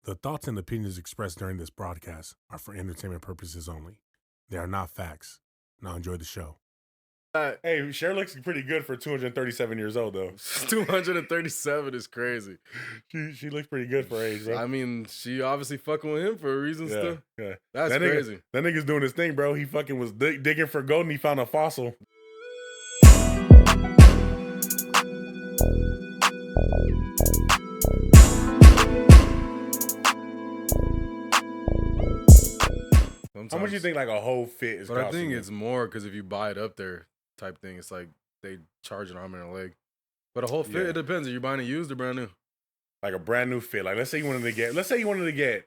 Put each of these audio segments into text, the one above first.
The thoughts and opinions expressed during this broadcast are for entertainment purposes only. They are not facts. Now enjoy the show. Hey, Cher looks pretty good for 237 years old, though. 237 is crazy. She looks pretty good for her age, bro. I mean, she obviously fucking with him for a reason still. Yeah. That's crazy. That nigga's doing his thing, bro. He fucking was digging for gold and he found a fossil. Sometimes. How much do you think like a whole fit is But I costing think you? it's more because if you buy it up there type thing, it's like they charge an arm and a leg. But a whole fit, Yeah. it depends. Are you buying it used or brand new? like a brand new fit. Like let's say you wanted to get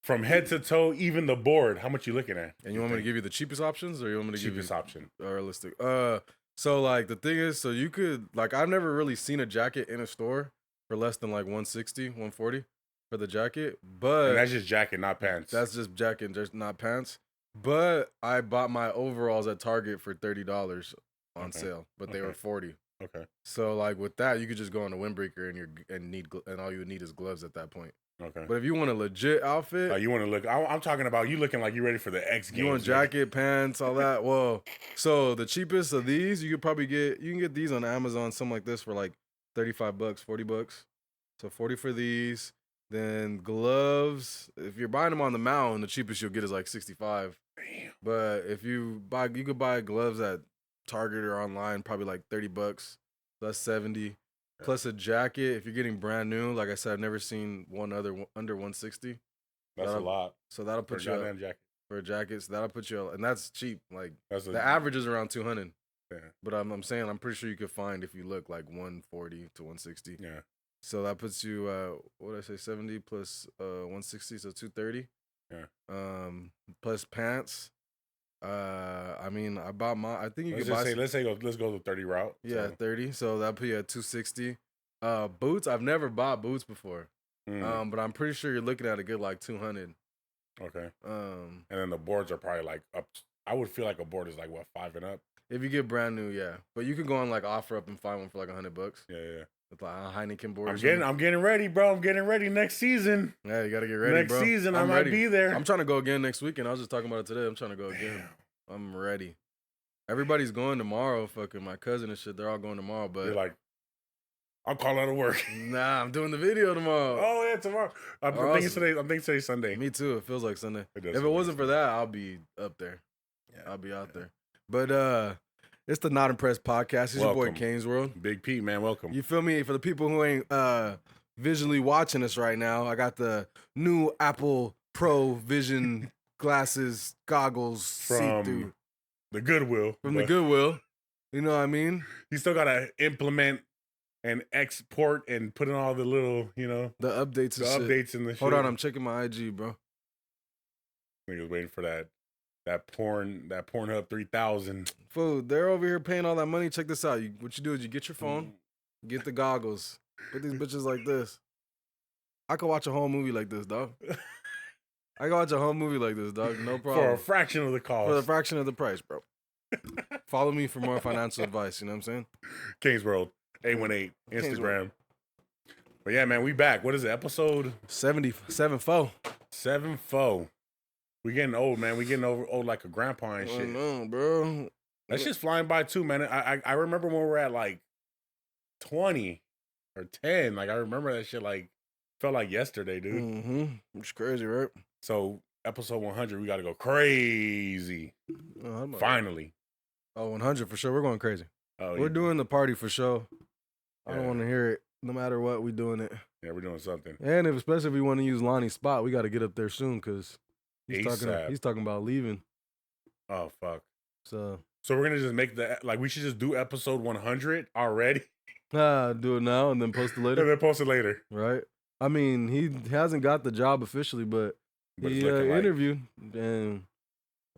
from head to toe, even the board. How much you looking at? And you want me to give you the cheapest options or you want me to cheapest give you option? realistic? So like the thing is, so you could like I've never really seen a jacket in a store for less than like 160, 140 for the jacket. But And that's just jacket, not pants. That's just jacket, just not pants. But I bought my overalls at Target for $30 on sale, but they were $40. Okay. So like with that, you could just go on a windbreaker and all you would need is gloves at that point. Okay. But if you want a legit outfit, You want to look? I'm talking about you looking like you ready for the X Games. you want jacket, pants, all that. Well, so the cheapest of these, you can get these on Amazon, something like this for like $35, $40. So 40 for these. Then gloves, if you're buying them on the mountain, the cheapest you'll get is like 65. Damn. But if you could buy gloves at Target or online, probably like $30. So that's 70. Plus a jacket. If you're getting brand new, like I said, I've never seen one under 160. That's a lot. So that'll For a put you goddamn jacket. for a jacket. So that'll put you, and that's cheap. Like That's the average is around 200. Yeah. But I'm saying I'm pretty sure you could find if you look like 140 to 160. Yeah. So that puts you, what did I say, 70 plus 160, so 230. Yeah. Plus pants. I mean, I bought my. I think you Let's could buy. let's go the 30 route. Yeah, 30. So that put you at 260. Boots. I've never bought boots before. But I'm pretty sure you're looking at a good like 200. Okay. And then the boards are probably like up. I would feel like a board is like what, 5 and up. If you get brand new, yeah. But you can go on like OfferUp and find one for like $100. Yeah. With like a Heineken board. I'm getting ready, bro. I'm getting ready next season. Yeah, you gotta get ready, bro. Next season, I might be there. I'm trying to go again next weekend. I was just talking about it today. I'm trying to go again. I'm ready. Everybody's going tomorrow. Fucking my cousin and shit. They're all going tomorrow. But you're like, I'll call out of work. Nah, I'm doing the video tomorrow. Oh yeah, tomorrow. I'm thinking today's Sunday. Me too. It feels like Sunday. If it feel wasn't like for that, I'll be up there. Yeah, I'll be out there. But it's the Not Impressed podcast. It's your boy kanesworld. Big Pete, man, welcome. You feel me? For the people who ain't visually watching us right now, I got the new Apple Pro Vision glasses, goggles, see-through. The Goodwill. From the Goodwill. You know what I mean? You still gotta implement and export and put in all the little, the updates and updates and the shit. Hold on, I'm checking my IG, bro. Niggas waiting for that Pornhub 3000. Fool, they're over here paying all that money. Check this out. What you do is you get your phone, get the goggles, put these bitches like this. I could watch a whole movie like this, dog. I could watch a whole movie like this, dog. No problem. For a fraction of the cost. For the fraction of the price, bro. Follow me for more financial advice. You know what I'm saying? kanesworld 818 Instagram. But yeah, man, we back. What is it? Episode 74. 74. We getting old, man. We getting old like a grandpa and shit. I know, bro. That's just flying by too, man. I remember when we were at like 20 or 10. Like I remember that shit like felt like yesterday, dude. Mm-hmm. It's crazy, right? So episode 100, we got to go crazy. Finally. Oh, 100 for sure. We're going crazy. Oh, we're doing the party for sure. I don't want to hear it. No matter what, we doing it. Yeah, we're doing something. And especially if we want to use Lonnie's spot, we got to get up there soon because he's talking about leaving. Oh, fuck. So we're going to just make we should just do episode 100 already. Do it now and then post it later. And then post it later. Right. I mean, he hasn't got the job officially, but he interviewed. And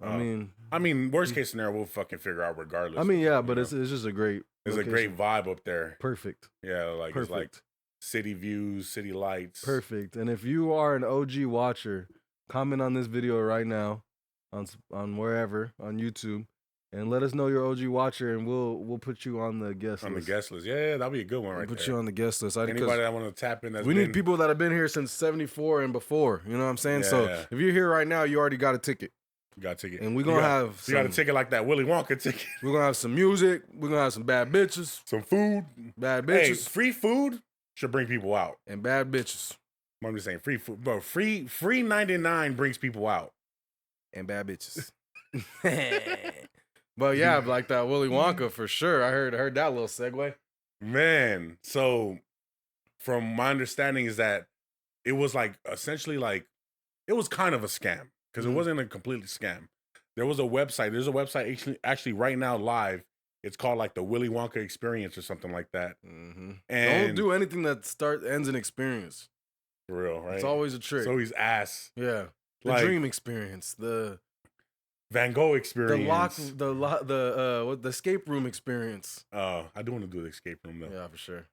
I mean, worst case scenario, we'll fucking figure out regardless. I mean, yeah, but it's just a great. It's location. a great vibe up there. Perfect. Yeah, like Perfect. It's like city views, city lights. Perfect. And if you are an OG watcher, comment on this video right now on wherever on YouTube and let us know your OG watcher, and we'll put you on the guest On list. the guest list. Yeah, that'll be a good one We'll right put there. you on the guest list. Anybody that want to tap in, We need people that have been here since 74 and before. You know what I'm saying? Yeah. So if you're here right now, you already got a ticket. You got a ticket. And we're going to have you got a ticket like that Willy Wonka ticket. We're going to have some music. We're going to have some bad bitches. Some food. Bad bitches. Hey, free food should bring people out. And bad bitches. I'm just saying, free food. Bro, free 99 brings people out. And bad bitches. But yeah, like that Willy Wonka for sure. I heard that little segue. Man, so from my understanding is that it was like essentially like it was kind of a scam because it wasn't a completely scam. There was a website. There's a website actually right now live. It's called like the Willy Wonka Experience or something like that. Mm-hmm. And don't do anything that ends in experience. For real, right? It's always a trick. So he's ass. Yeah, the like, dream experience, the Van Gogh experience, the escape room experience. I do want to do the escape room though. Yeah, for sure.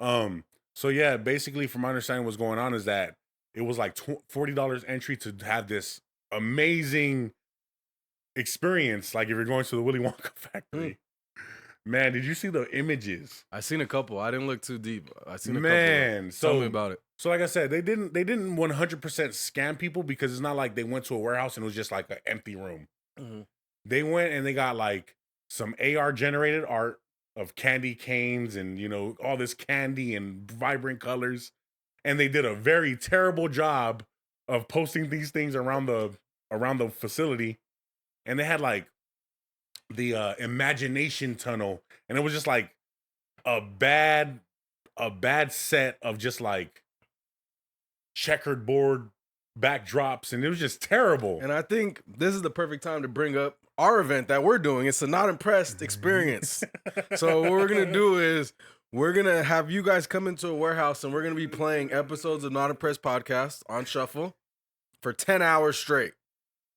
So yeah, basically, from my understanding, what's going on is that it was like $40 entry to have this amazing experience. Like if you're going to the Willy Wonka factory. Man, did you see the images? I seen a couple. I didn't look too deep. I seen a couple. Tell me about it. So like I said, they didn't 100% scam people because it's not like they went to a warehouse and it was just like an empty room. Mm-hmm. They went and they got like some AR generated art of candy canes and all this candy and vibrant colors, and they did a very terrible job of posting these things around the facility, and they had like the imagination tunnel, and it was just like a bad set of just like checkered board backdrops, and it was just terrible. And I think this is the perfect time to bring up our event that we're doing. It's a Not Impressed experience. So what we're gonna do is we're gonna have you guys come into a warehouse, and we're gonna be playing episodes of Not Impressed podcast on shuffle for 10 hours straight.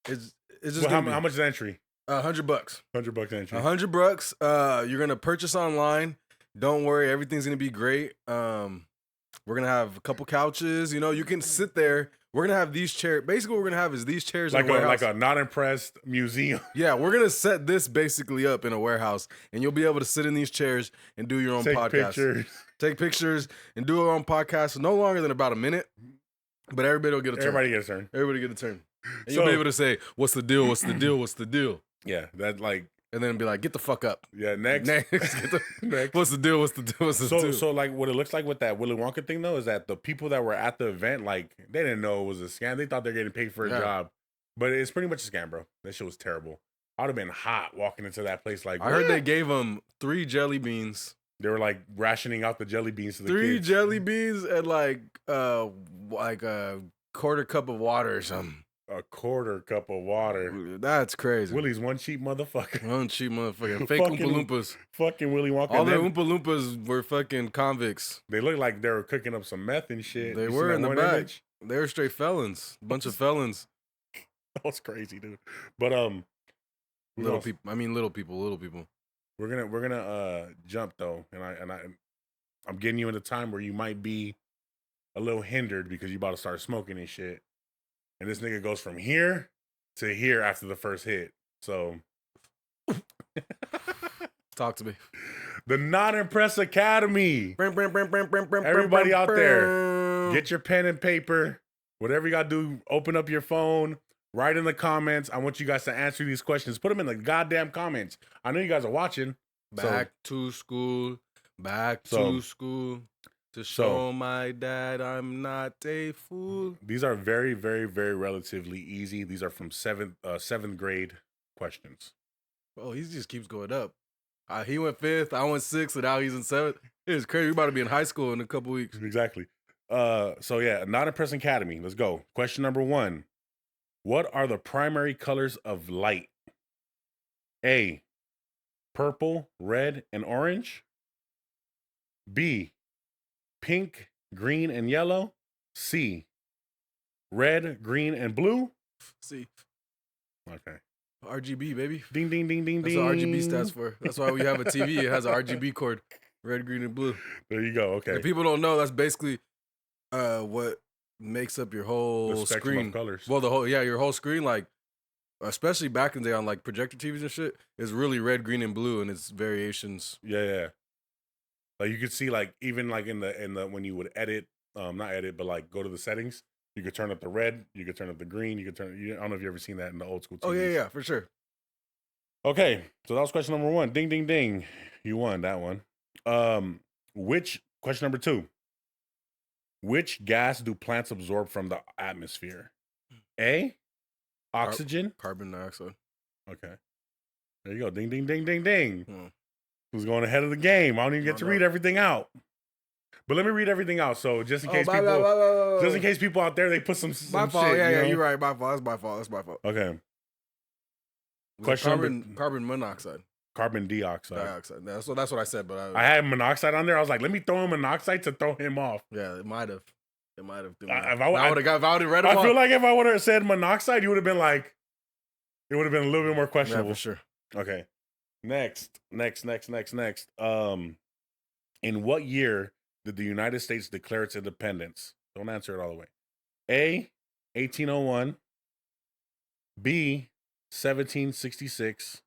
It's just how much is the entry? $100. $100 entry. $100. You're gonna purchase online. Don't worry, everything's gonna be great. We're gonna have a couple couches. You can sit there. We're gonna have these chairs. Basically, what we're gonna have is these chairs like in a warehouse. like a Not Impressed museum. Yeah, we're gonna set this basically up in a warehouse, and you'll be able to sit in these chairs and do your own podcast. Take pictures and do our own podcast. No longer than about a minute, but everybody will get a turn. Everybody get a turn. Everybody get a turn. And you'll be able to say, "What's the deal? What's the deal? What's the deal?" Yeah, that like. And then be like, "Get the fuck up." Yeah, next. Next. What's the deal? What's the deal? What's the deal? So like what it looks like with that Willy Wonka thing though is that the people that were at the event, like they didn't know it was a scam. They thought they're getting paid for a job, but it's pretty much a scam, bro. That shit was terrible. I would have been hot walking into that place. Like I heard they gave them 3 jelly beans. They were like rationing out the jelly beans to the 3 kids. jelly beans and like a quarter cup of water or something. A quarter cup of water. That's crazy. Willy's one cheap motherfucker. One cheap motherfucker. Fake Oompa Loompas. Fucking Willy Wonka. All the Oompa Loompas were fucking convicts. They looked like they were cooking up some meth and shit. They were in the back. They were straight felons. A bunch of felons. That was crazy, dude. But little people. We're gonna jump though, and I'm getting you in a time where you might be a little hindered because you about to start smoking and shit. And this nigga goes from here to here after the first hit. So talk to me. The Not Impressed Academy. Everybody out there, get your pen and paper. Whatever you gotta do, open up your phone, write in the comments. I want you guys to answer these questions. Put them in the goddamn comments. I know you guys are watching. Back to school. To show my dad I'm not a fool. These are very, very, very relatively easy. These are from seventh grade questions. Oh, he just keeps going up. He went 5th, I went 6th, and now he's in 7th. It's crazy. We're about to be in high school in a couple weeks. Exactly. So yeah, Not Impressed Academy. Let's go. Question number 1. What are the primary colors of light? A, purple, red, and orange. B, pink, green, and yellow. C, red, green, and blue. C. Okay. RGB, baby. Ding, ding, ding, ding, That's ding. what RGB stands for. That's why we have a TV. It has an RGB cord. Red, green, and blue. There you go. Okay. If people don't know, that's basically what makes up your whole the spectrum screen. of colors. Well, your whole screen. Like especially back in the day on like projector TVs and shit, is really red, green, and blue, and its variations. Yeah. Like you could see like even like in the when you would edit, not edit, but like go to the settings, you could turn up the red, you could turn up the green, you could turn. I don't know if you ever seen that in the old school TVs. Oh yeah, for sure. Okay, so that was question number 1. Ding, ding, ding. You won that one. Question number 2? Which gas do plants absorb from the atmosphere? A, oxygen. Carbon dioxide. Okay, there you go. Ding, ding, ding, ding, ding. Hmm. Who's going ahead of the game? I don't even get to read everything out. But let me read everything out. So just in case just in case people out there, they put some my fault. shit, Yeah, you're right. My fault. That's my fault. Okay. Carbon monoxide. Carbon dioxide. That's what I said. But I had monoxide on there. I was like, let me throw in monoxide to throw him off. Yeah, it might have. If I would have read it. I feel like if I would have said monoxide, you would have been like, it would have been a little bit more questionable. Yeah, for sure. Okay. Next. In what year did the United States declare its independence? Don't answer it all the way. A, 1801. B, 1766.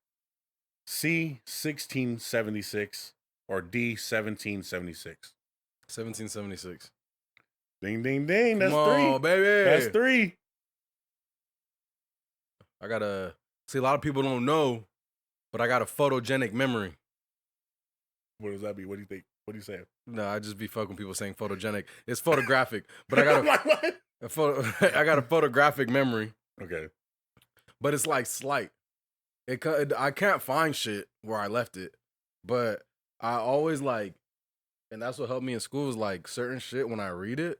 C, 1676. Or D, 1776. 1776. Ding, ding, ding. That's Come on, 3. baby. That's 3. I gotta see. A lot of people don't know, but I got a photogenic memory. What does that be? What do you think? What do you say? No, I just be fucking people saying photogenic. It's photographic, but I got I'm like, what? I got a photographic memory. Okay. But it's like slight. I can't find shit where I left it, but I always like, and that's what helped me in school is like certain shit when I read it.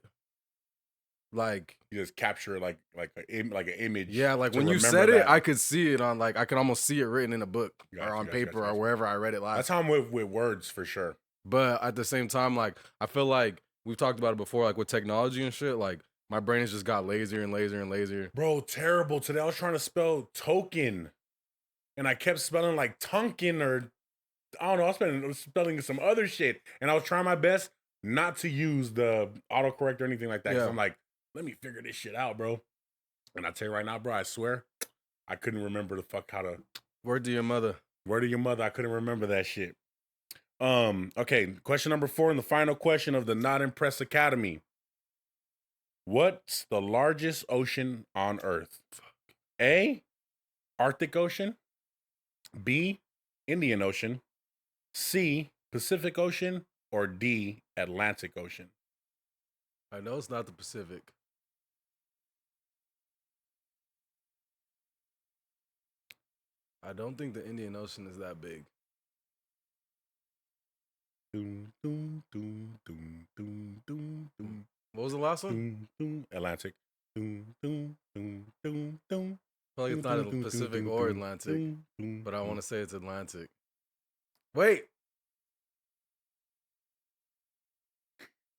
Like you just capture like an image. Yeah, like when you said it, I could see it on like I could almost see it written in a book or on paper or wherever I read it last. That's how I'm with words for sure. But at the same time, like I feel like we've talked about it before, like with technology and shit, like my brain has just got lazier and lazier and lazier. Bro, terrible. Today I was trying to spell token, and I kept spelling like Tonkin or I don't know. I was spelling some other shit, and I was trying my best not to use the autocorrect or anything like that. Because I'm like, let me figure this shit out, bro. And I tell you right now, bro, I swear, I couldn't remember the fuck how to. Word to your mother. Word to your mother. I couldn't remember that shit. Okay, question number 4 and the final question of the Not Impressed Academy. What's the largest ocean on Earth? A, Arctic Ocean. B, Indian Ocean. C, Pacific Ocean. Or D, Atlantic Ocean. I know it's not the Pacific. I don't think the Indian Ocean is that big. Doom, doom, doom, doom, doom, doom, doom. What was the last one? Doom, doom, Atlantic. Doom, doom, doom, doom, doom. I feel like it's not Pacific or Atlantic, but I want to say it's Atlantic. Wait.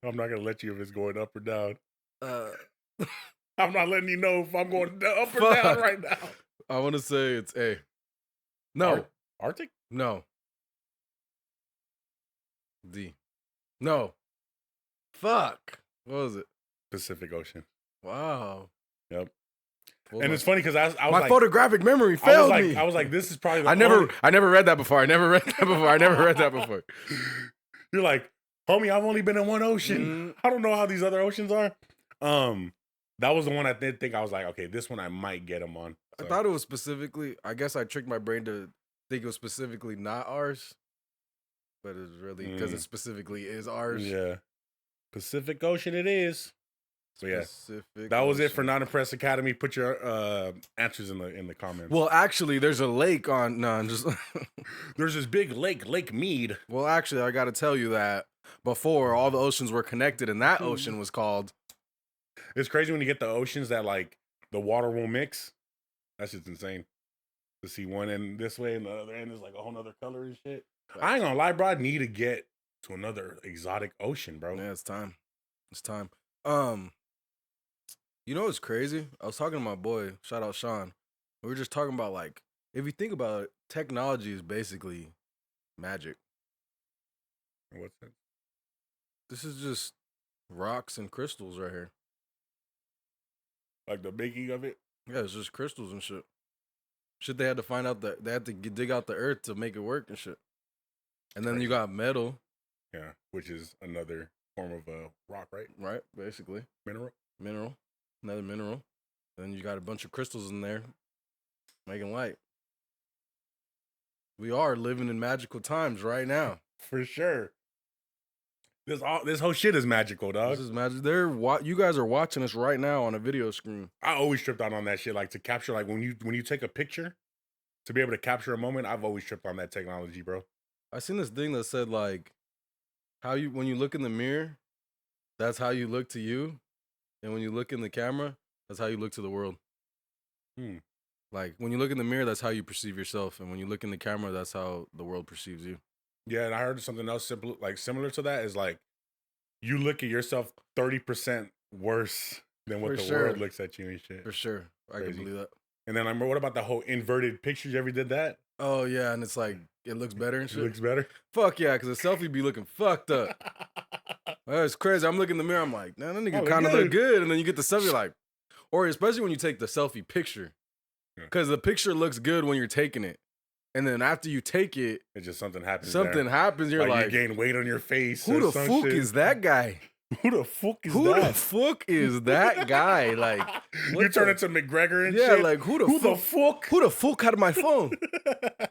I'm not going to let you if it's going up or down. I'm not letting you know if I'm going up or down right now. I want to say it's A. No. Arctic? No. D. No. Fuck. What was it? Pacific Ocean. Wow. Yep. And it's funny because I was my like, photographic memory failed me. I was like, this is probably the I never read that before. I never read that before. You're like, homie, I've only been in one ocean. I don't know how these other oceans are. That was the one I did think I was like, okay, this one I might get them on. So. I thought it was specifically, I guess I tricked my brain to think it was specifically not ours. But it's really because it specifically is ours. Yeah. Pacific Ocean it is. So yeah. That was it for Not Impressed Academy. Put your answers in the comments. Well, actually, there's a lake on there's this big Lake Mead. Well, actually, I gotta tell you that before all the oceans were connected and that ocean was called. It's crazy when you get the oceans that like the water won't mix. That's just insane. To see one end this way and the other end is like a whole nother color and shit. I ain't gonna lie, bro. I need to get to another exotic ocean, bro. Yeah, it's time. It's time. You know what's crazy? I was talking to my boy, shout out Sean. We were just talking about like, if you think about it, technology is basically magic. What's that? This is just rocks and crystals right here. Like the making of it? Yeah, it's just crystals and shit. Shit, they had to find out that they had to dig out the earth to make it work and shit. And then Crazy. you got metal. Yeah, which is another form of rock, right? Right, basically. Mineral. Another mineral. And then you got a bunch of crystals in there making light. We are living in magical times right now. For sure. This whole shit is magical, dog. This is magic. You guys are watching us right now on a video screen. I always tripped out on that shit, like to capture, like when you take a picture, to be able to capture a moment. I've always tripped on that technology, bro. I seen this thing that said like, when you look in the mirror, that's how you look to you, and when you look in the camera, that's how you look to the world. Like when you look in the mirror, that's how you perceive yourself, and when you look in the camera, that's how the world perceives you. Yeah, and I heard something else similar to that is like you look at yourself 30% worse than what the world looks at you and shit. For sure, I can believe that. And then what about the whole inverted pictures? You ever did that? Oh yeah, and it's like it looks better and shit. It looks better. Fuck yeah, because a selfie be looking fucked up. That's crazy. I'm looking in the mirror. I'm like, man, that nigga kind of look good. And then you get the selfie, like, or especially when you take the selfie picture, because the picture looks good when you're taking it, and then after you take it, it's just something happens. Something happens. You're like, you gain weight on your face. Who the fuck is that guy? Who the fuck is that? Who the fuck is that guy? Like, you turn into McGregor and shit. Yeah, like who the fuck? Who the fuck had my phone?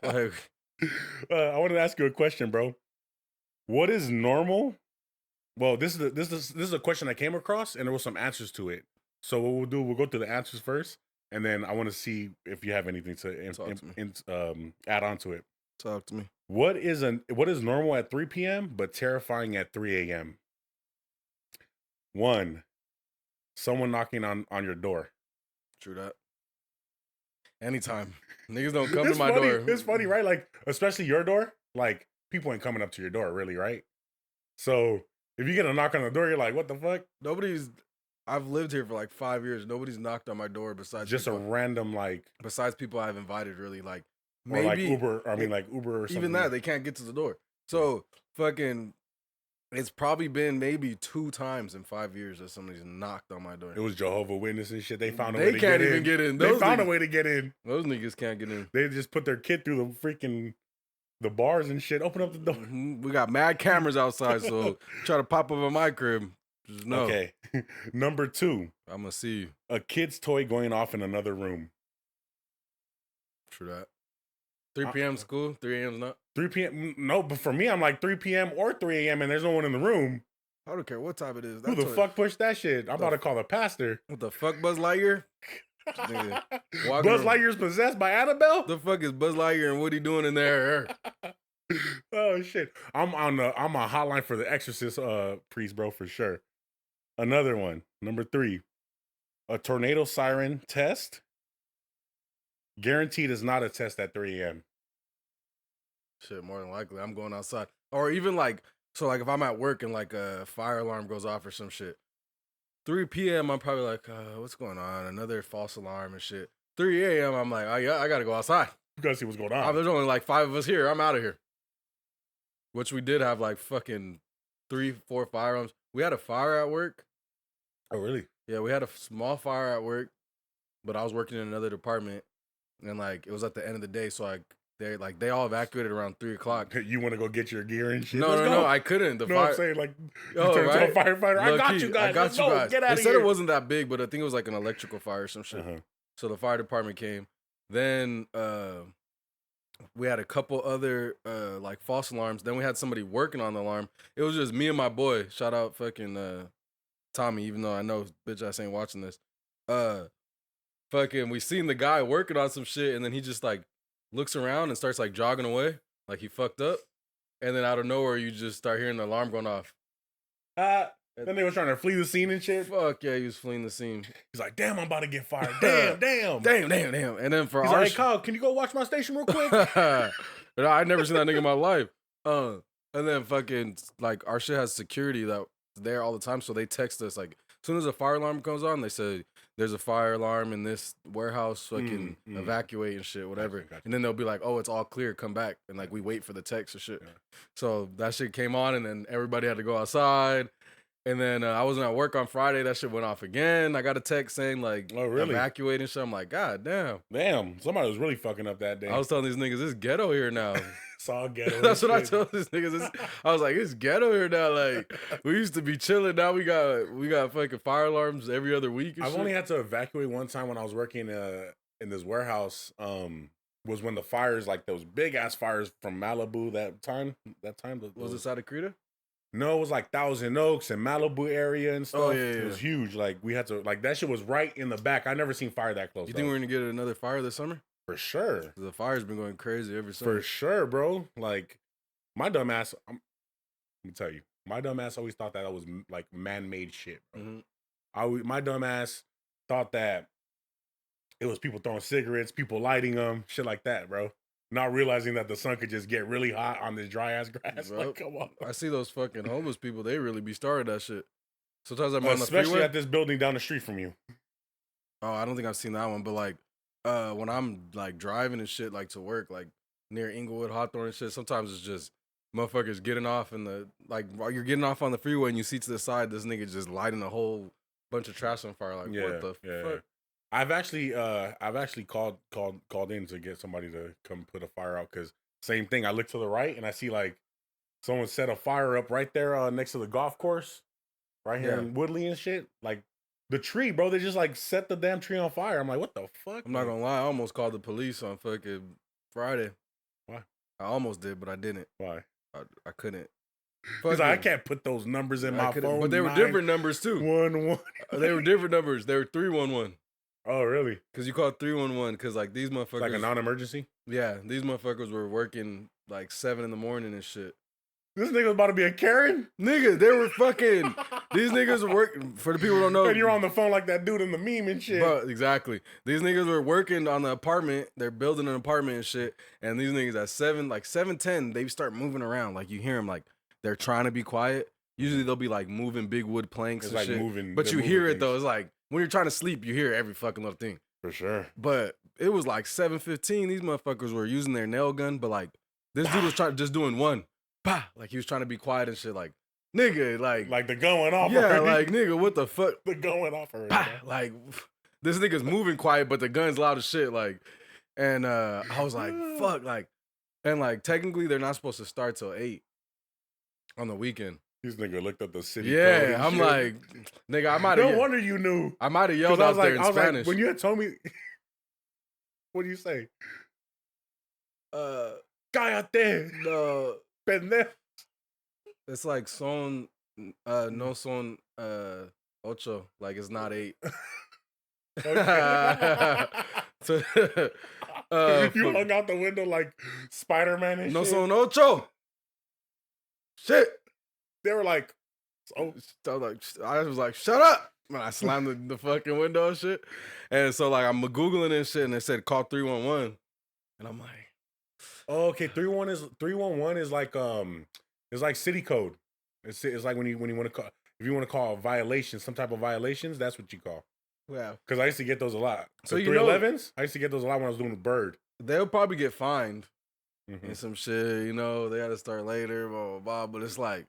Like, I wanted to ask you a question, bro. What is normal? Well, this is a question I came across, and there was some answers to it. So what we'll do, we'll go through the answers first, and then I want to see if you have anything to add on to it. Talk to me. What is normal at 3 p.m. but terrifying at 3 a.m.? 1, someone knocking on your door. True that. Anytime. Niggas don't come to my door. It's funny, right? Like, especially your door. Like, people ain't coming up to your door, really, right? So, if you get a knock on the door, you're like, what the fuck? I've lived here for like 5 years. Nobody's knocked on my door besides just people, a random, like... Besides people I've invited, really. Like, maybe... like Uber, like Uber or something. Even that, they can't get to the door. So, fucking... It's probably been maybe 2 times in 5 years that somebody's knocked on my door. It was Jehovah's Witnesses and shit. They found a way to get in. They can't even get in. They found a way to get in. Those niggas can't get in. They just put their kid through the freaking... the bars and shit. Open up the door. Mm-hmm. We got mad cameras outside, so try to pop up in my crib. Just know. Okay. Number 2. I'm gonna see you. A kid's toy going off in another room. True that. 3 p.m. school, 3 a.m. not. 3 p.m. No, but for me, I'm like 3 p.m. or 3 a.m. and there's no one in the room. I don't care what time it is. Who the fuck pushed that shit? I'm about to call the pastor. What the fuck, Buzz Lightyear? Buzz Lightyear's possessed by Annabelle? The fuck is Buzz Lightyear and what he doing in there? Oh shit! I'm a hotline for the Exorcist priest, bro, for sure. Another one, number 3, a tornado siren test. Guaranteed is not a test at 3 a.m. Shit, more than likely, I'm going outside, or even like if I'm at work and like a fire alarm goes off or some shit. 3 p.m. I'm probably like, what's going on? Another false alarm and shit. 3 a.m. I'm like, oh yeah, I gotta go outside. You gotta see what's going on. There's only like 5 of us here. I'm out of here. Which we did have like fucking 3, 4 firearms. We had a fire at work. Oh, really? Yeah, we had a small fire at work, but I was working in another department, and like it was at the end of the day, so they all evacuated around 3 o'clock. You want to go get your gear and shit? No, I couldn't. I'm saying, like, you turn into a firefighter. I got you guys. Let's go. Get out of here. They said it wasn't that big, but I think it was like an electrical fire or some shit. So the fire department came. Then we had a couple other like false alarms. Then we had somebody working on the alarm. It was just me and my boy. Shout out fucking Tommy, even though I know bitch ass ain't watching this. Fucking we seen the guy working on some shit, and then he just like looks around and starts like jogging away like he fucked up. And then out of nowhere you just start hearing the alarm going off. Then they were trying to flee the scene and shit. Fuck yeah, he was fleeing the scene. He's like, damn, I'm about to get fired. Damn. And then for he's like, hey, Kyle, can you go watch my station real quick? I never seen that nigga in my life. And then fucking like our shit has security that's there all the time, so they text us like as soon as a fire alarm comes on, they say there's a fire alarm in this warehouse, fucking evacuate and shit, whatever. Gotcha. And then they'll be like, oh, it's all clear, come back. And like we wait for the text or shit. Yeah. So that shit came on, and then everybody had to go outside. And then I wasn't at work on Friday. That shit went off again. I got a text saying like, Oh, really? evacuating shit. I'm like, God damn. Damn, somebody was really fucking up that day. I was telling these niggas, it's ghetto here now. It's all ghetto. That's what I told these niggas. I was like, it's ghetto here now. Like, we used to be chilling. Now we got fucking fire alarms every other week. And I've shit. only had to evacuate one time when I was working in this warehouse. Was when the fires, like those big ass fires from Malibu. That time. Was it Santa Cruz? No, it was like Thousand Oaks and Malibu area and stuff. Oh, yeah. It was huge. Like we had to, like that shit was right in the back. I never seen fire that close. You think we're gonna get another fire this summer? For sure. The fire's been going crazy ever since. For sure, bro. Like my dumb ass. Let me tell you, my dumb ass always thought that was like man-made shit, bro. Mm-hmm. My dumb ass thought that it was people throwing cigarettes, people lighting them, shit like that, bro. Not realizing that the sun could just get really hot on this dry ass grass. Bro, like, come on. I see those fucking homeless people. They really be started that shit. Sometimes I'm on the Especially freeway. at this building down the street from you. Oh, I don't think I've seen that one. But like, when I'm like driving and shit, like to work, like near Inglewood, Hawthorne and shit, sometimes it's just motherfuckers getting off in the, like while you're getting off on the freeway and you see to the side, this nigga just lighting a whole bunch of trash on fire. Like, what the fuck? I've actually called in to get somebody to come put a fire out, because same thing. I look to the right and I see like someone set a fire up right there next to the golf course, right here in Woodley and shit. Like the tree, bro. They just like set the damn tree on fire. I'm like, what the fuck? I'm not gonna lie. I almost called the police on fucking Friday. Why? I almost did, but I didn't. Why? I couldn't. Because I can't put those numbers in my phone. But they were different numbers too. 1-1. They were different numbers. They were 311. Oh, really? Because you called 311 because like these motherfuckers. Like a non-emergency? Yeah, these motherfuckers were working like 7 in the morning and shit. This nigga's about to be a Karen? Nigga, they were fucking. These niggas were working. For the people who don't know. And you're on the phone like that dude in the meme and shit. Bro, exactly. These niggas were working on the apartment. They're building an apartment and shit. And these niggas at 7:10, they start moving around. Like you hear them like they're trying to be quiet. Usually they'll be like moving big wood planks and like shit. Moving, but you hear it things. though. It's like when you're trying to sleep, you hear every fucking little thing. For sure. But it was like 7:15. These motherfuckers were using their nail gun, but like this dude was just doing one. Bah! Like he was trying to be quiet and shit. Like nigga, like the gun went off. Yeah, already. like nigga, what the fuck? The gun went off already. Bah! Like this nigga's moving quiet, but the gun's loud as shit. Like, and I was like, fuck, like, and like technically they're not supposed to start till 8 on the weekend. This nigga looked up the city. Yeah, I'm shit. like, nigga, I might have. No wonder you knew. I might have yelled out there in Spanish. When you had told me, what do you say? Cállate, No, pendejo. it's like son, no son, ocho. Like it's not 8. So, you hung out the window like Spider-Man and no shit. son ocho. Shit. They were like, oh, I was like, shut up. When I slammed the fucking window and shit. And so like I'm Googling and shit and it said call 311. And I'm like, oh, okay, 311 is like it's like city code. It's like when you want to call, if you want to call a violation, some type of violations, that's what you call. yeah. Because I used to get those a lot. So the you know- 311s, I used to get those a lot when I was doing the bird. They'll probably get fined Mhm. and some shit, you know, they had to start later, blah, blah, blah. But it's like,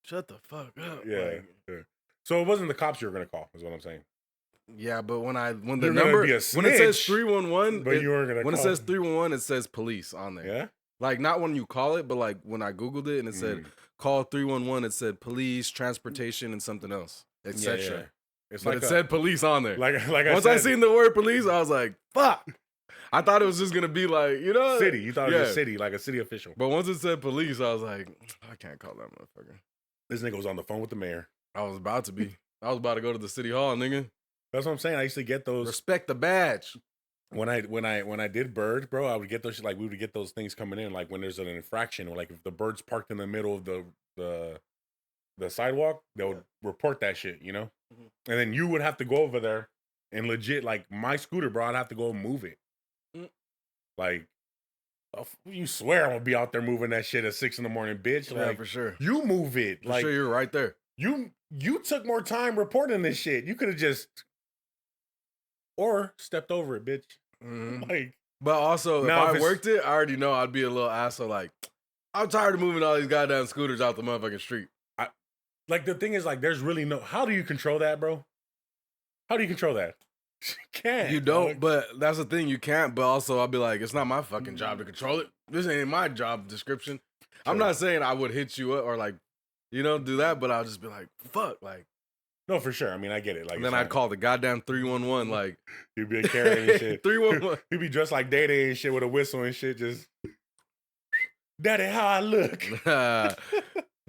shut the fuck up. Yeah, Like, yeah. So it wasn't the cops you were gonna call, is what I'm saying. yeah, but when the You're gonna number, be a when it says snitch, 311, But you weren't gonna when call. it says 311, it says police on there. Yeah? Like not when you call it, but like when I Googled it and it said call 311, it said police, transportation, and something else, etc. Yeah. It's But like it said police on there. like Once I seen the word police, I was like, fuck. I thought it was just gonna be like, you know, city. You thought it was a city, like a city official. But once it said police, I was like, I can't call that motherfucker. This nigga was on the phone with the mayor. I was about to be. I was about to go to the city hall, nigga. That's what I'm saying. I used to get those Respect the badge. when I did bird, bro. I would get those like we would get those things coming in, like when there's an infraction, or like if the bird's parked in the middle of the sidewalk, they would report that shit, you know. Mhm. And then you would have to go over there and legit, like my scooter, bro. I'd have to go move it. Mm. Like, you swear I'm gonna be out there moving that shit at 6 a.m, bitch? Yeah, Like, for sure. you move it. For Like, sure, you're right there. you took more time reporting this shit. You could have just or stepped over it, bitch. Mhm. Like, But also, Now, if if I worked it, I already know I'd be a little asshole. Like, I'm tired of moving all these goddamn scooters out the motherfucking street. Like the thing is, like, there's really no. How do you control that, bro? How do you control that? You can't. You don't, dog. but that's the thing. You can't. But also, I'll be like, it's not my fucking job to control it. This ain't my job description. I'm True. not saying I would hit you up or like, do that. But I'll just be like, fuck, like. No, for sure. I mean, I get it. Like, And then I'd call the goddamn 311, like. You'd be a Karen and shit. 311. He'd be dressed like Day and shit with a whistle and shit. Just, Daddy, how I look.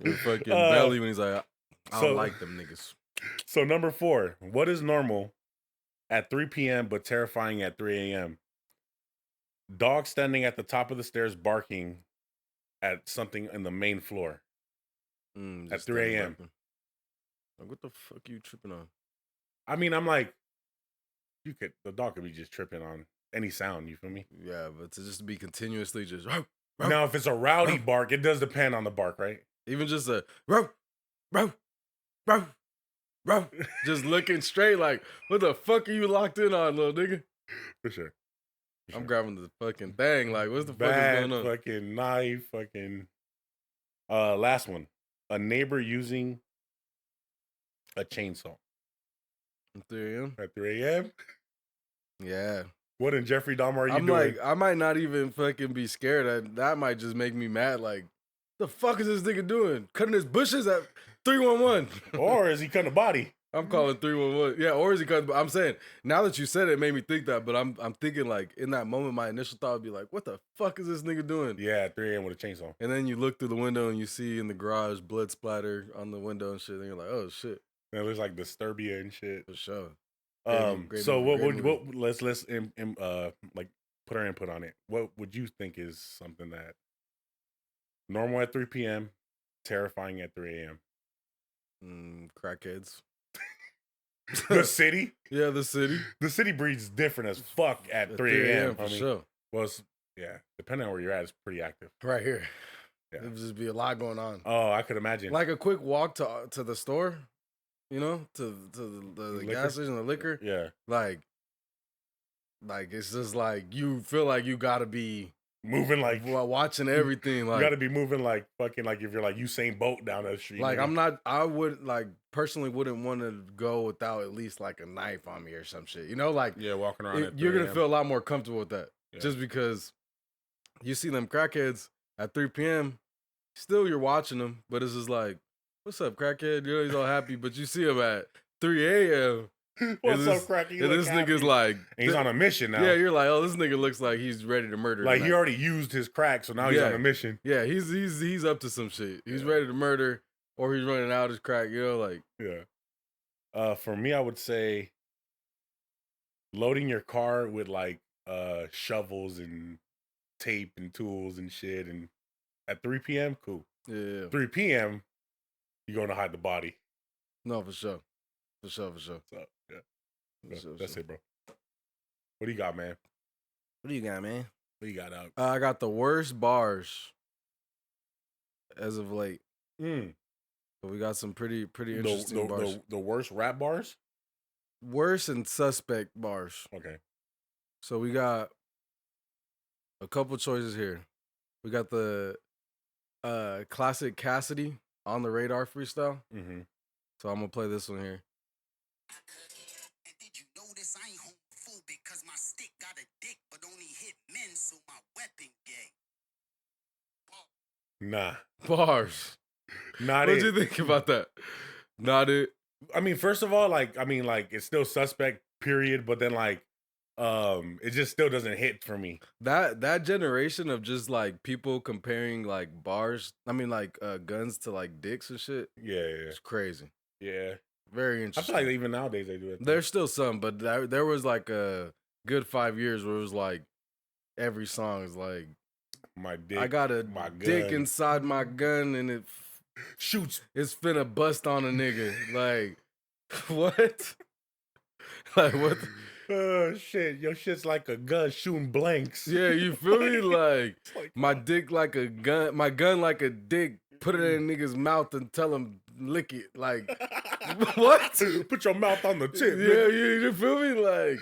Your fucking belly when he's like, I don't so- like them niggas. So number 4, what is normal at 3 p.m. but terrifying at 3 a.m.? Dog standing at the top of the stairs barking at something in the main floor at Just 3 a.m. Like, what the fuck you tripping on? I mean, I'm like, the dog could be just tripping on any sound, you feel me? Yeah, but to just be continuously just Now, if it's a rowdy bark, it does depend on the bark, right? even just a just looking straight like, what the fuck are you locked in on, little nigga? For sure. I'm grabbing the fucking thing. Like, what's the fuck Bat, is going on? fucking knife, fucking. Last one. A neighbor using a chainsaw 3 a.m. at 3 a.m. Yeah. What in Jeffrey Dahmer are you I'm doing? like, I might not even fucking be scared. That might just make me mad. Like, the fuck is this nigga doing? Cutting his bushes at 311. Or is he cutting a body? I'm calling 311. Yeah, or is he cutting? I'm saying, now that you said it, it made me think that. But I'm thinking, like, in that moment, my initial thought would be like, what the fuck is this nigga doing? Yeah, at 3 a.m. with a chainsaw. And then you look through the window and you see in the garage blood splatter on the window and shit. And you're like, oh shit, And it looks like Disturbia and shit. for sure. Great So movie, what great would movie. let's like put our input on it. What would you think is something that normal at 3 p.m., terrifying at 3 a.m.? Crackheads. The city? Yeah, the city. The city breeds different as fuck at 3 a.m. for sure. Well, depending on where you're at, it's pretty active. Right here. Yeah. There'd just be a lot going on. Oh, I could imagine. Like a quick walk to the store, to the gas station, the liquor. Yeah. Like it's just like you feel like you gotta be Moving like watching everything. Like you got to be moving like fucking like if you're like Usain Bolt down the street. like nigga. I would like personally wouldn't want to go without at least like a knife on me or some shit. Like Yeah, walking around. At you're 3 gonna a.m. feel a lot more comfortable with that. Yeah. Just because you see them crackheads at 3 p.m. Still you're watching them, but it's just like, what's up, crackhead? He's all happy, but you see him at 3 a.m. What's this, up, Cracky? And this nigga's like, and he's on a mission now. Yeah, you're like, oh, this nigga looks like he's ready to murder. Like he tonight. already used his crack, so now he's on a mission. Yeah, he's up to some shit. He's Yeah. ready to murder, or he's running out his crack. Like Yeah. For me, I would say loading your car with like shovels and tape and tools and shit, and at 3 p.m. cool. Yeah. 3 p.m. you're going to hide the body. No, for sure. For sure. So yeah, That's it, bro. What do you got, man? What do you got, man? What do you got out? I got the worst bars as of late. But we got some pretty interesting bars. The worst rap bars? Worst and suspect bars. Okay. So we got a couple choices here. We got the classic Cassidy on the radar freestyle. Mm-hmm. So I'm gonna play this one here. And did you notice I ain't homophobic cause my stick got a dick but only hit men so my weapon gay. Nah. Bars. Not What'd it. you think about that? Not it. I mean, first of all, like it's still suspect, period, but then it just still doesn't hit for me. That generation of just like people comparing like bars, guns to like dicks and shit. Yeah. It's crazy. Yeah. Very I interesting. feel like even nowadays they do it. There's still some, but there was like a good 5 years where it was like every song is like, my dick. I got a my dick gun. inside my gun and it Shoots. it's finna bust on a nigga. Like, what? Like, what? Oh, shit. Your shit's like a gun shooting blanks. Yeah, you feel me? Like, It's like, my dick like a gun, my gun like a dick. Put it in a nigga's mouth and tell him lick it. Like, what? Put your mouth on the tip. Yeah, you feel me? Like,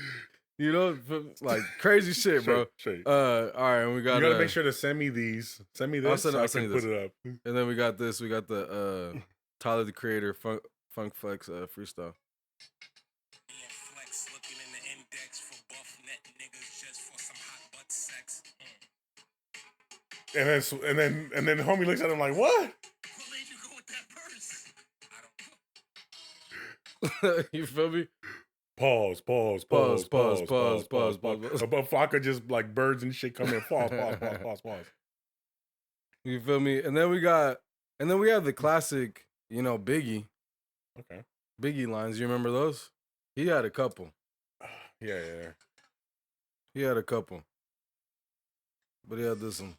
like crazy shit, bro. Straight. All right, and we got. You gotta make sure to send me these. Send me this I'll so I send can you put it up. And then we got this. We got the Tyler the Creator, Funk Flex freestyle. Me and Flex looking in the index for buff net niggas just for some hot butt sex. And then homie looks at him like, what? What made you go with that verse? I don't know. You feel me? Pause. Pause. But Flocka just like birds and shit come in. Pause. You feel me? And then we have the classic, Biggie. Okay. Biggie lines. You remember those? He had a couple. Yeah. He had a couple. But he had this one.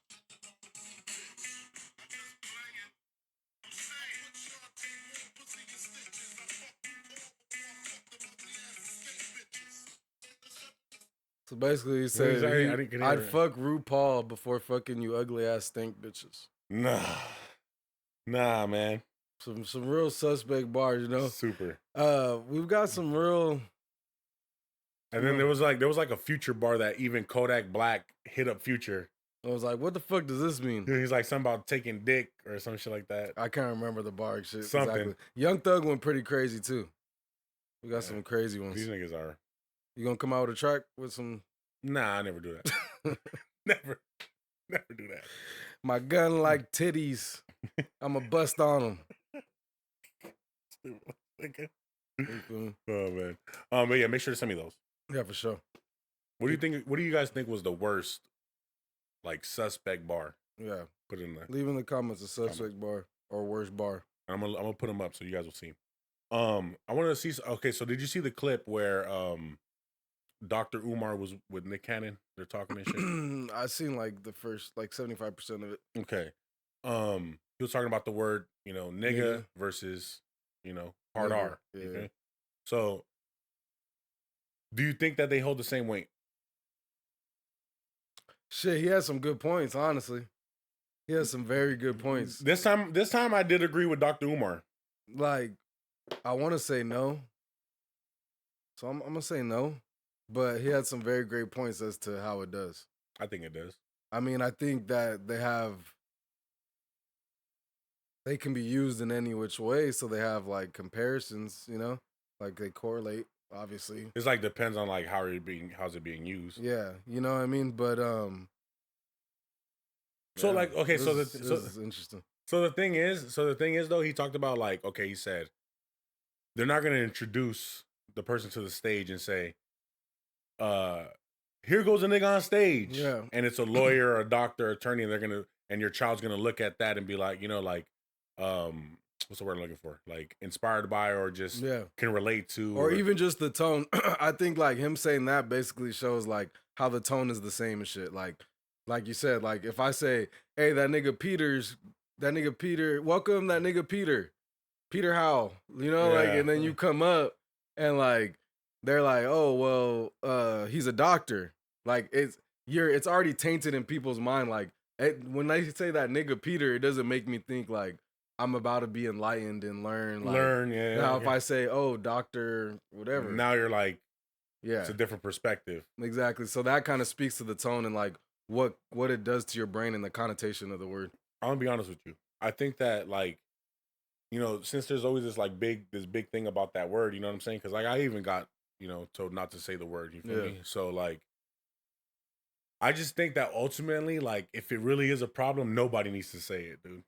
So basically, he said, I'd fuck RuPaul before fucking you ugly ass stink bitches. Nah, man. Some real suspect bars, Super. We've got some real. And then there was like a Future bar that even Kodak Black hit up Future. I was like, what the fuck does this mean? He's like something about taking dick or some shit like that. I can't remember the bar shit. Something. Exactly. Young Thug went pretty crazy too. We got some crazy ones. These niggas are. You gonna come out with a track with some? Nah, I never do that. Never do that. My gun like titties. I'ma bust on them. Oh man. But yeah, make sure to send me those. Yeah, for sure. What do you think? What do you guys think was the worst, like suspect bar? Yeah. Put it in there. Leave in the comments a suspect bar or worst bar. I'm gonna put them up so you guys will see. I wanted to see. Okay, so did you see the clip where Dr. Umar was with Nick Cannon? They're talking and shit. I seen like the first 75% of it. Okay. He was talking about the word, nigga versus, hard Nigga, R. yeah. Okay. So, do you think that they hold the same weight? Shit, he has some good points, honestly. He has some very good points. This time I did agree with Dr. Umar. Like, I want to say no. So I'm going to say no. But he had some very great points as to how it does. I think it does. I mean, I think that they can be used in any which way. So they have like comparisons, like they correlate, obviously. It's like depends on like how's it being used. Yeah. You know what I mean? But, so like, okay, this is interesting. So the thing is though, he talked about like, okay, he said, they're not going to introduce the person to the stage and say, here goes a nigga on stage. Yeah. And it's a lawyer or a doctor, attorney, and your child's gonna look at that and be like, what's the word I'm looking for? Like inspired by or just can relate to. Or even just the tone. I think like him saying that basically shows like how the tone is the same and shit. Like you said, like if I say, hey, that nigga Peter, welcome that nigga Peter Howell, and then you come up and like, they're like, oh, well, he's a doctor. Like it's already tainted in people's mind. Like when they say that nigga Peter, it doesn't make me think like I'm about to be enlightened and learn. Like, Now if I say, oh, doctor, whatever. Now you're like, yeah, it's a different perspective. Exactly. So that kind of speaks to the tone and like what it does to your brain and the connotation of the word. I'm gonna be honest with you. I think that like, since there's always this big thing about that word, you know what I'm saying? Because like I even got told not to say the word, you feel me? So like, I just think that ultimately, like, if it really is a problem, nobody needs to say it, dude.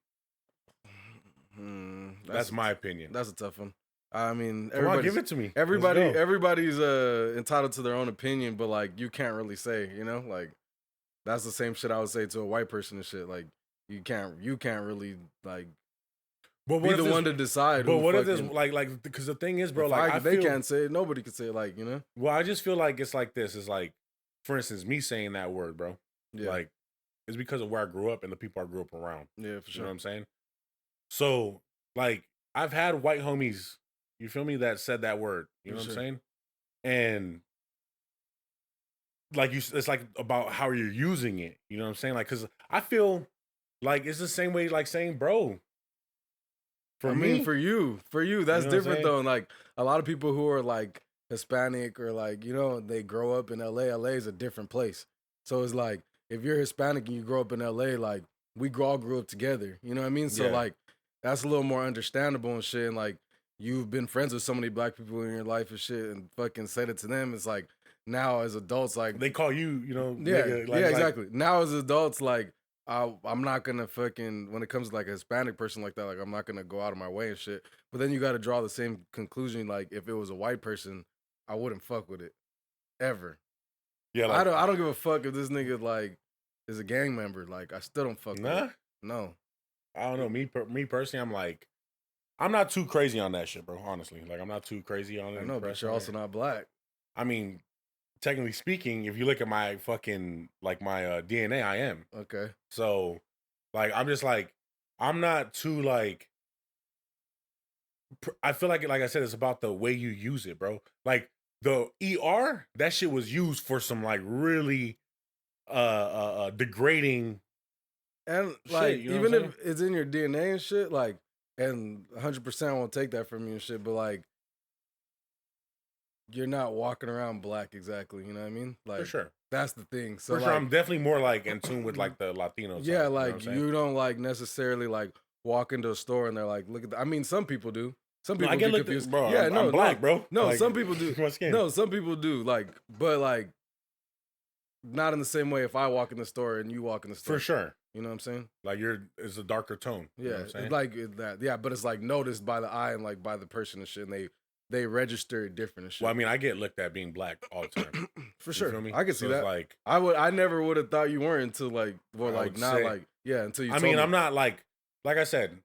That's my opinion. That's a tough one. I mean, come on, give it to me. Everybody's entitled to their own opinion, but like you can't really say, like that's the same shit I would say to a white person and shit. Like you can't really like. But be the one to decide. But what if this like because the thing is, bro, like they can't say it, nobody can say it, like Well, I just feel like it's like this. It's like, for instance, me saying that word, bro. Yeah. Like, it's because of where I grew up and the people I grew up around. Yeah, for sure. You know what I'm saying? So, like, I've had white homies, you feel me, that said that word. You know what I'm saying? And like it's like about how you're using it. You know what I'm saying? Like, because I feel like it's the same way, like saying bro. For you, that's different though. And like a lot of people who are like Hispanic or like, they grow up in LA. LA is a different place. So it's like, if you're Hispanic and you grow up in LA, like we all grew up together. You know what I mean? So like, that's a little more understandable and shit. And like you've been friends with so many black people in your life and shit, and fucking said it to them. It's like now as adults, like They call you, yeah, nigga, yeah, exactly. Now as adults, like I'm not gonna fucking when it comes to like a Hispanic person like that, like I'm not gonna go out of my way and shit. But then you got to draw the same conclusion. Like if it was a white person, I wouldn't fuck with it ever. Yeah, like, I don't give a fuck if this nigga like is a gang member. Like I still don't fuck with nah. it. No. I don't know. Me personally, I'm like, I'm not too crazy on that shit, bro. Honestly, like, I'm not too crazy on it. I know, but you're also not black. I mean, technically speaking, if you look at my fucking like my DNA, I am. Okay. So, like, I'm just like, I'm not too like. I feel like I said, it's about the way you use it, bro. Like the ER, that shit was used for some like really degrading. And Shit, like you know even what I'm if it's in your DNA and shit, like and 100% won't take that from you and shit, but like you're not walking around black exactly, you know what I mean? Like For sure. that's the thing. So For like, sure, I'm definitely more like in tune with like the Latino yeah, side, like you know what I'm saying? you don't like necessarily like walk into a store and they're like, look at I mean, some people do. Some No, people I get get looked confused. at, bro. Yeah, I'm black, bro. No, Like, some people do. my skin. No, some people do. Like, but like not in the same way if I walk in the store and you walk in the store. For sure. You know what I'm saying? Like it's a darker tone. You know Yeah, what I'm saying? it's like that. Yeah, but it's like noticed by the eye and like by the person and shit, and they register it different and shit. Well, I mean, I get looked at being black all the time. For You sure, feel me? I can see So it's that. like, I never would have thought you weren't until like, well, I like would not say- like yeah, until you. I told mean, me. I'm not like I said,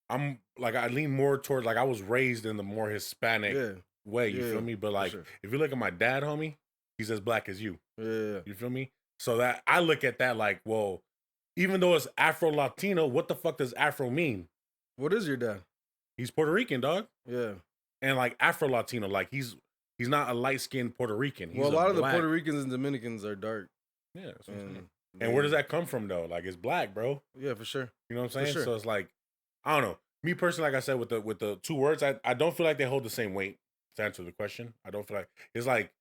I'm like, I lean more towards like I was raised in the more Hispanic Yeah, way. You Yeah, feel me? But like, sure. if you look at my dad, homie, he's as black as you. yeah. You feel me? So that I look at that like, well, even though it's Afro Latino, what the fuck does Afro mean? What is your dad? He's Puerto Rican, dog. Yeah. And like Afro Latino, like he's not a light skinned Puerto Rican. He's Well, a lot of the black. Puerto Ricans and Dominicans are dark. Yeah, that's what I'm saying. And And where does that come from though? Like it's black, bro. Yeah, for sure. You know what I'm For saying? sure. So it's like, I don't know. Me personally, like I said, with the two words, I don't feel like they hold the same weight to answer the question. I don't feel like it's like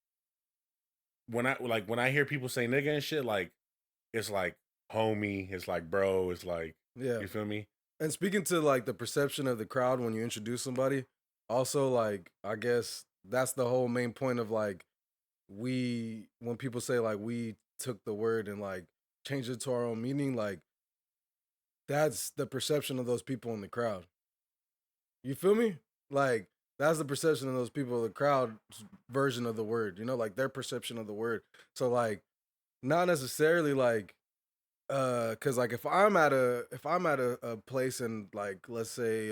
when I hear people say nigga and shit, like it's like homie, it's like bro, it's like Yeah. you feel me? And speaking to like the perception of the crowd when you introduce somebody, also like I guess that's the whole main point of like when people say like we took the word and like changed it to our own meaning, like that's the perception of those people in the crowd. You feel me? Like that's the perception of those people, the crowd's version of the word, you know, like their perception of the word. So like not necessarily like cause like if I'm at a place and like let's say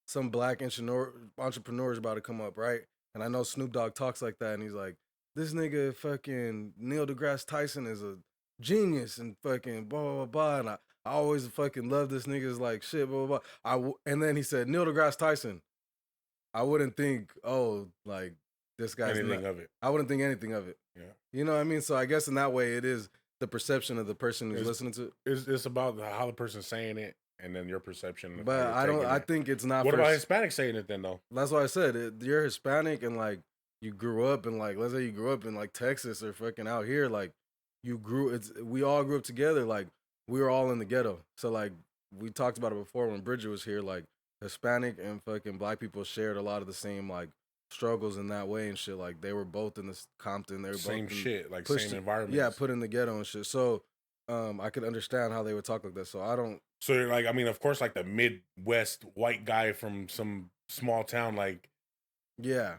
some black entrepreneur is about to come up, right? And I know Snoop Dogg talks like that and he's like, this nigga fucking Neil deGrasse Tyson is a genius and fucking blah blah blah, blah. And I always fucking love this nigga's like shit blah blah blah. And then he said Neil deGrasse Tyson. I wouldn't think, oh, like this guy's Anything of it. I wouldn't think anything of it. Yeah. You know what I mean? So I guess in that way it is the perception of the person who's It's- listening to it. It's about how the person's saying it and then your perception. of But how you're I don't. taking I it. think it's not. What for, about Hispanic saying it then though? That's why I said you're Hispanic and like you grew up in like let's say you grew up in like Texas or fucking out here like we all grew up together like we were all in the ghetto. So like we talked about it before when Bridget was here. Like Hispanic and fucking black people shared a lot of the same like struggles in that way and shit. Like they were both in this Compton. They were Same both in, shit, like pushed same it- environment. Yeah, put in the ghetto and shit. So I could understand how they would talk like that. So I don't. So you're like, I mean, of course, like the Midwest white guy from some small town, like Yeah.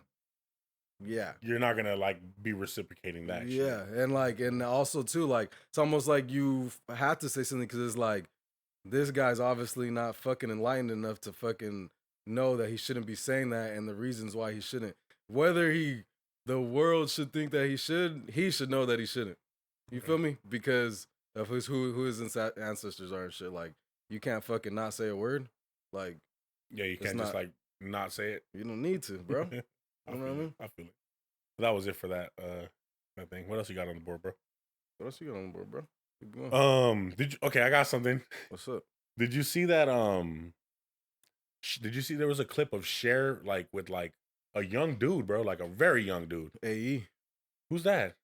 Yeah. you're not gonna like be reciprocating that. Yeah, shit. and also too, like it's almost like you have to say something because it's like this guy's obviously not fucking enlightened enough to fucking know that he shouldn't be saying that and the reasons why he shouldn't. Whether the world should think that he should know that he shouldn't. You feel me? Because of who his ancestors are and shit. Like you can't fucking not say a word. Like Yeah, you It's can't just not- like not say it. you don't need to, bro. I You know feel what I it. mean? I feel it. That was it for that that thing. What else you got on the board, bro? What else you got on the board, bro? Keep going. Okay, I got something. What's up? Did you see that did you see there was a clip of Cher like with like a young dude, bro, like a very young dude. AE. Who's that?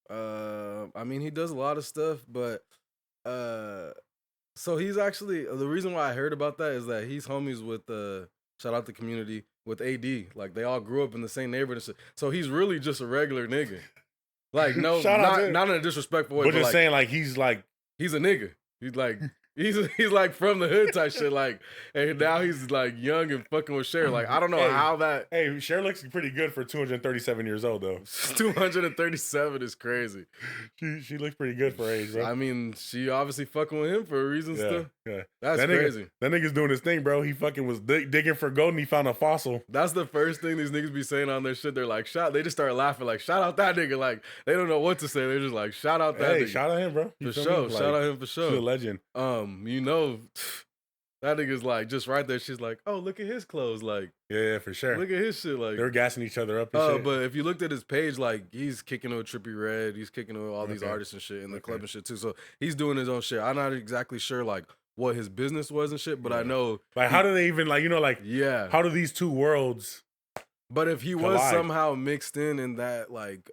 I mean, he does a lot of stuff, but So he's actually the reason why I heard about that is that he's homies with shout out the community with AD. Like they all grew up in the same neighborhood and shit. So he's really just a regular nigga. Like no, Shout out to- not in a disrespectful way, but but just like saying, like he's like he's a nigga. He's like he's like from the hood type shit. Like and now he's like young and fucking with Cher. Like I don't know how that. Hey, Cher looks pretty good for 237 years old though. 237 is crazy. She looks pretty good for her age, bro. I mean, she obviously fucking with him for a reason still. Yeah. That's crazy. That nigga's doing his thing, bro. He fucking was digging for gold and he found a fossil. That's the first thing these niggas be saying on their shit. They're like, they just start laughing, like, shout out that nigga. Like, they don't know what to say. They're just like, shout out that nigga. Shout out him, bro. For sure. Shout out him for sure. He's a legend. You know, that nigga's like, just right there. She's like, oh, look at his clothes. Like, yeah, for sure. Look at his shit. Like, they're gassing each other up and shit. But if you looked at his page, like, he's kicking with Trippie Redd. He's kicking with all these artists and shit in the club and shit, too. So he's doing his own shit. I'm not exactly sure, like, what his business was and shit, but I know. Like, how do they even, like, you know, like, how do these two worlds But if he was somehow mixed in that, like,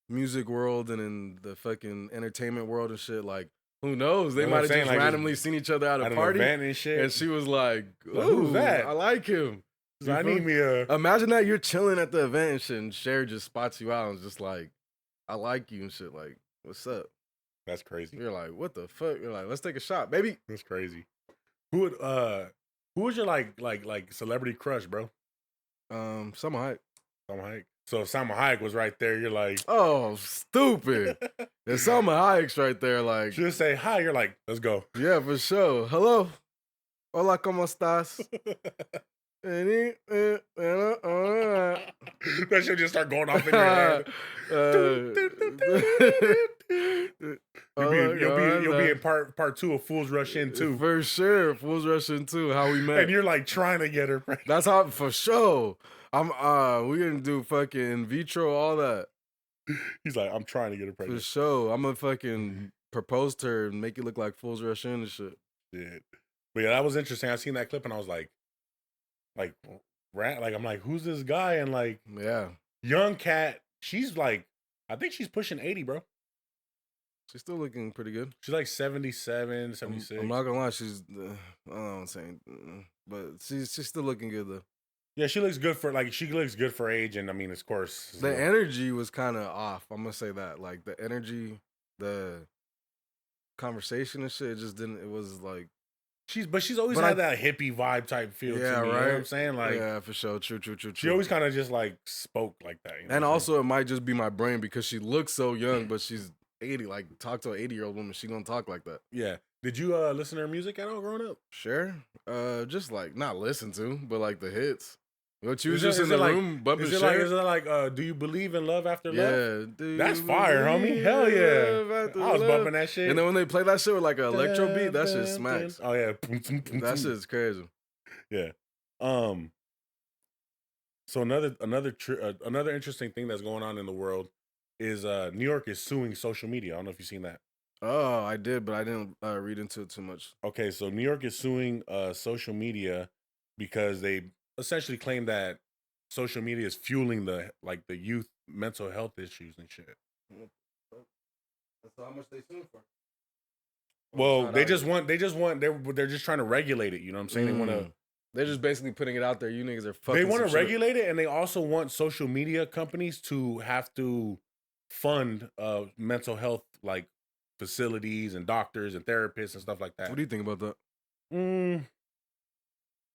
music world and in the fucking entertainment world and shit, like, who knows? They might have just randomly seen each other at a party and shit. And she was like, ooh, who's that? I like him. So I need me a... Imagine that you're chilling at the event and shit and Cher just spots you out and is just like, I like you and shit. Like, what's up? That's crazy. You're like, what the fuck? You're like, let's take a shot, baby. That's crazy. Who was your like celebrity crush, bro? Salma Hayek. Salma Hayek. So if Salma Hayek was right there, you're like, oh, stupid. If Salma Hayek's right there, like, just say hi. You're like, let's go. Yeah, for sure. Hello. Hola, ¿cómo estás? That should just start going off in your head. You'll be in part 2 of Fools Rush In 2. For sure. Fools Rush In 2, how we met. And you're like trying to get her pregnant. That's how, for sure. We're gonna do fucking in vitro, all that. He's like, I'm trying to get her pregnant. For sure. I'm gonna fucking propose to her and make it look like Fools Rush In and shit. Yeah. But yeah, that was interesting. I seen that clip and I was like, I'm like, who's this guy? And like, yeah, young cat. She's like, I think she's pushing 80, bro. She's still looking pretty good. She's like 77, 76. I'm not gonna lie, she's, I don't know what I'm saying, but she's still looking good though. Yeah, she looks good for age, and I mean, of course, the energy was kind of off. I'm gonna say that, like the energy, the conversation and shit, it just didn't. It was like. She's always had that hippie vibe type feel to me. Right? You know what I'm saying? Like, yeah, for sure. True. She always kind of just like spoke like that. You know and also, it might just be my brain because she looks so young, but she's 80. Like, talk to an 80-year-old woman, she gonna talk like that. Yeah. Did you listen to her music at all growing up? Sure. Just like not listen to, but like the hits. What you was just in the room bumping shit. Is it like Do You Believe in Love After Love? Yeah. That's fire, homie. Hell yeah. I was bumping that shit. And then when they play that shit with like an electro beat, that shit smacks. Oh yeah. That shit's crazy. Yeah. So another interesting thing that's going on in the world is New York is suing social media. I don't know if you've seen that. Oh, I did, but I didn't read into it too much. Okay, so New York is suing social media because they essentially claim that social media is fueling the youth mental health issues and shit. That's how much they suing for. Well, they're just trying to regulate it. You know what I'm saying? They're just basically putting it out there. You niggas are fucking. They want to regulate it, and they also want social media companies to have to fund mental health like facilities and doctors and therapists and stuff like that. What do you think about that?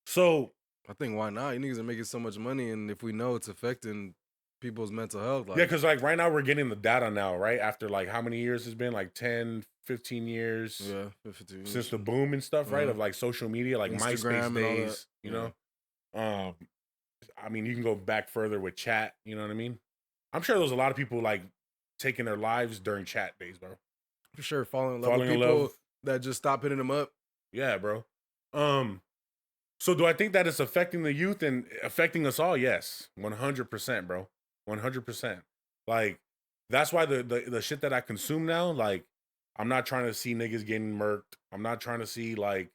So I think why not? You niggas are making so much money, and if we know it's affecting people's mental health, like, yeah, because like right now we're getting the data now, right? After like how many years it's been? Like 10, 15 years. Yeah, 15 years. Since the boom and stuff, right? Of like social media, like Instagram MySpace days, you know? I mean, you can go back further with chat, you know what I mean? I'm sure there's a lot of people like taking their lives during chat days, bro. For sure, falling in love with people that just stop hitting them up. Yeah, bro. So do I think that it's affecting the youth and affecting us all? Yes, 100%, bro. 100%. Like, that's why the shit that I consume now, like, I'm not trying to see niggas getting murked. I'm not trying to see like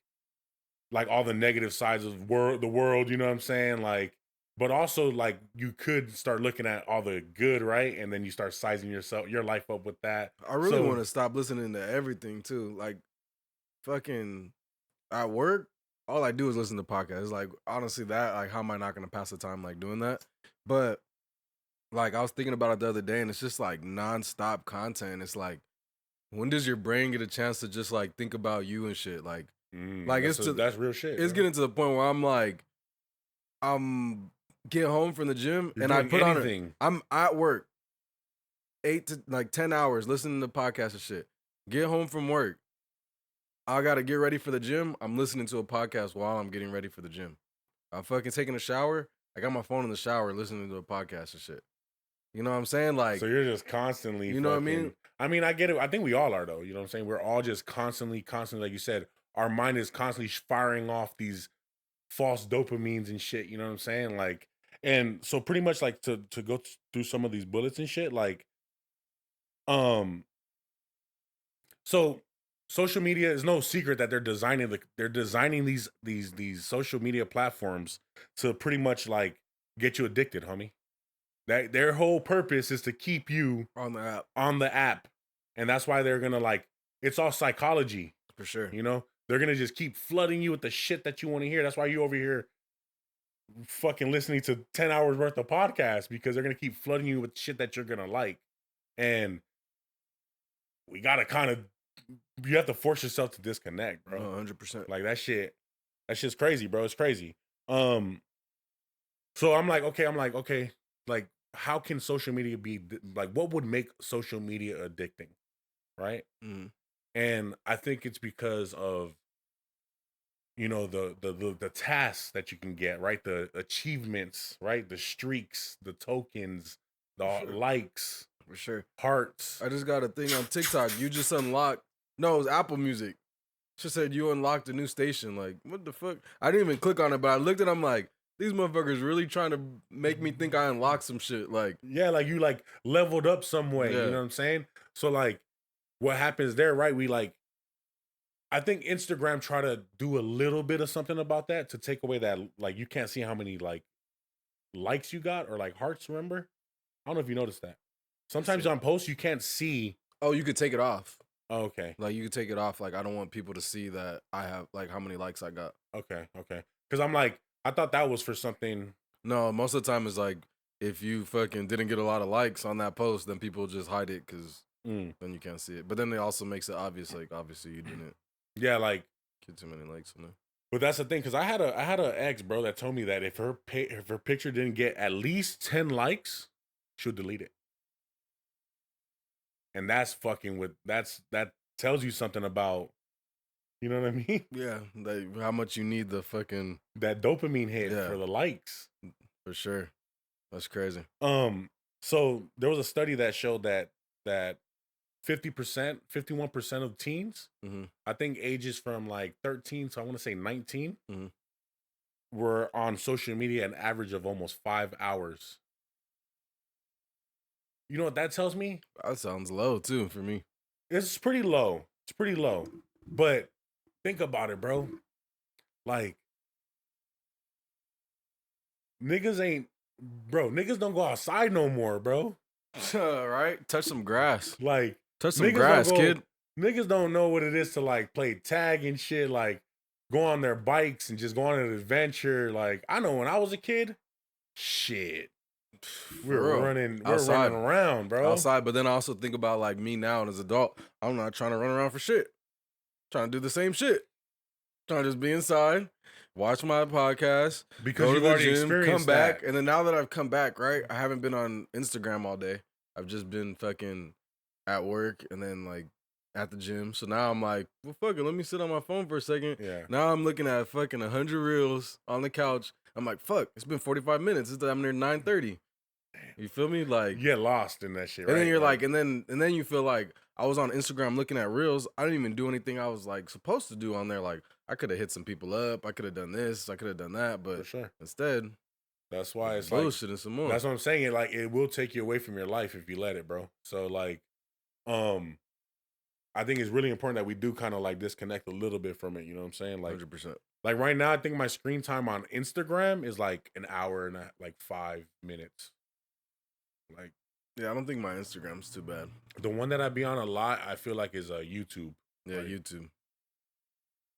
all the negative sides of the world, you know what I'm saying? Like, but also like you could start looking at all the good, right? And then you start sizing your life up with that. I really want to stop listening to everything too. Like, fucking at work, all I do is listen to podcasts. Like honestly, that like how am I not gonna pass the time like doing that? But like I was thinking about it the other day, and it's just like nonstop content. It's like when does your brain get a chance to just like think about you and shit? Like that's real shit. it's bro. getting to the point where I'm like, I'm get home from the gym You're and I doing put anything. on it. I'm at work 8 to like 10 hours listening to podcasts and shit. Get home from work. I gotta get ready for the gym. I'm listening to a podcast while I'm getting ready for the gym. I'm fucking taking a shower. I got my phone in the shower listening to a podcast and shit. You know what I'm saying? Like, So you're just constantly, you know what I mean? I mean, I get it. I think we all are, though. You know what I'm saying? We're all just constantly, like you said, our mind is constantly firing off these false dopamines and shit. You know what I'm saying? Like, and so pretty much like to go through some of these bullets and shit. Like, so social media is no secret that they're designing these social media platforms to pretty much like get you addicted, homie. That their whole purpose is to keep you On the app. And that's why they're gonna like it's all psychology, for sure. you know? They're gonna just keep flooding you with the shit that you want to hear. That's why you over here fucking listening to 10 hours worth of podcasts, because they're gonna keep flooding you with shit that you're gonna like. And we gotta you have to force yourself to disconnect, bro. 100%. Like that shit's crazy, bro. It's crazy. So I'm like, okay, like how can social media be like, what would make social media addicting, right? Mm. And I think it's because of, you know, the tasks that you can get, right? The achievements, right? The streaks, the tokens, the Sure. likes, For sure. hearts. I just got a thing on TikTok. You just unlocked. No, it was Apple Music. She said you unlocked a new station. Like, what the fuck? I didn't even click on it, but I looked at it, I'm like, these motherfuckers really trying to make me think I unlocked some shit. Like, Yeah, like you like leveled up some way. Yeah. You know what I'm saying? So like what happens there, right? We like I think Instagram try to do a little bit of something about that to take away that like you can't see how many like likes you got or like hearts, remember? I don't know if you noticed that. Sometimes see. on posts you can't see. oh, you could take it off. Oh, okay. Like, you could take it off. Like, I don't want people to see that I have, like, how many likes I got. Okay. Cause I'm like, I thought that was for something. No, most of the time it's like, if you fucking didn't get a lot of likes on that post, then people just hide it because then you can't see it. But then it also makes it obvious, like, obviously you didn't Yeah, like get too many likes on there. but that's the thing, because I had a ex, bro, that told me that if her picture didn't get at least 10 likes, she'll delete it. And that's fucking with that tells you something about, you know what I mean? Yeah, like how much you need the fucking That dopamine hit Yeah. for the likes. for sure. That's crazy. So there was a study that showed that 50%, 51% of teens, Mhm. I think ages from like 13 to I want to say 19, Mhm. were on social media an average of almost 5 hours. You know what that tells me? That sounds low too for me. It's pretty low. It's pretty low. But think about it, bro. Like, niggas don't go outside no more, bro. Right? Touch some grass. Like, Touch some niggas grass, don't go- kid. Niggas don't know what it is to like play tag and shit, like go on their bikes and just go on an adventure. Like, I know when I was a kid, shit. We For were real. running Outside. around, bro. Outside, but then I also think about like me now and as an adult. I'm not trying to run around for shit. Trying to do the same shit. Trying to just be inside, watch my podcast, Because go to you've the already gym, come experienced back, that. and then now that I've come back, right, I haven't been on Instagram all day. I've just been fucking at work and then like at the gym. So now I'm like, well, fuck it, let me sit on my phone for a second. Yeah. Now I'm looking at fucking 100 reels on the couch. I'm like, fuck, it's been 45 minutes. I'm near 9:30. You feel me? Like, You get lost in that shit, and right? then you're like, and then you feel like I was on Instagram looking at reels. I didn't even do anything I was like supposed to do on there. Like, I could have hit some people up. I could have done this. I could have done that. for But sure. instead, That's why it's like bullshit and some more. that's what I'm saying. It will take you away from your life if you let it, bro. So like, I think it's really important that we do kind of like disconnect a little bit from it. You know what I'm saying? Like, 100%. like right now, I think my screen time on Instagram is like an hour and like 5 minutes. Like Yeah, I don't think my Instagram's too bad. the one that I be on a lot, I feel like is YouTube. Yeah, Like, YouTube.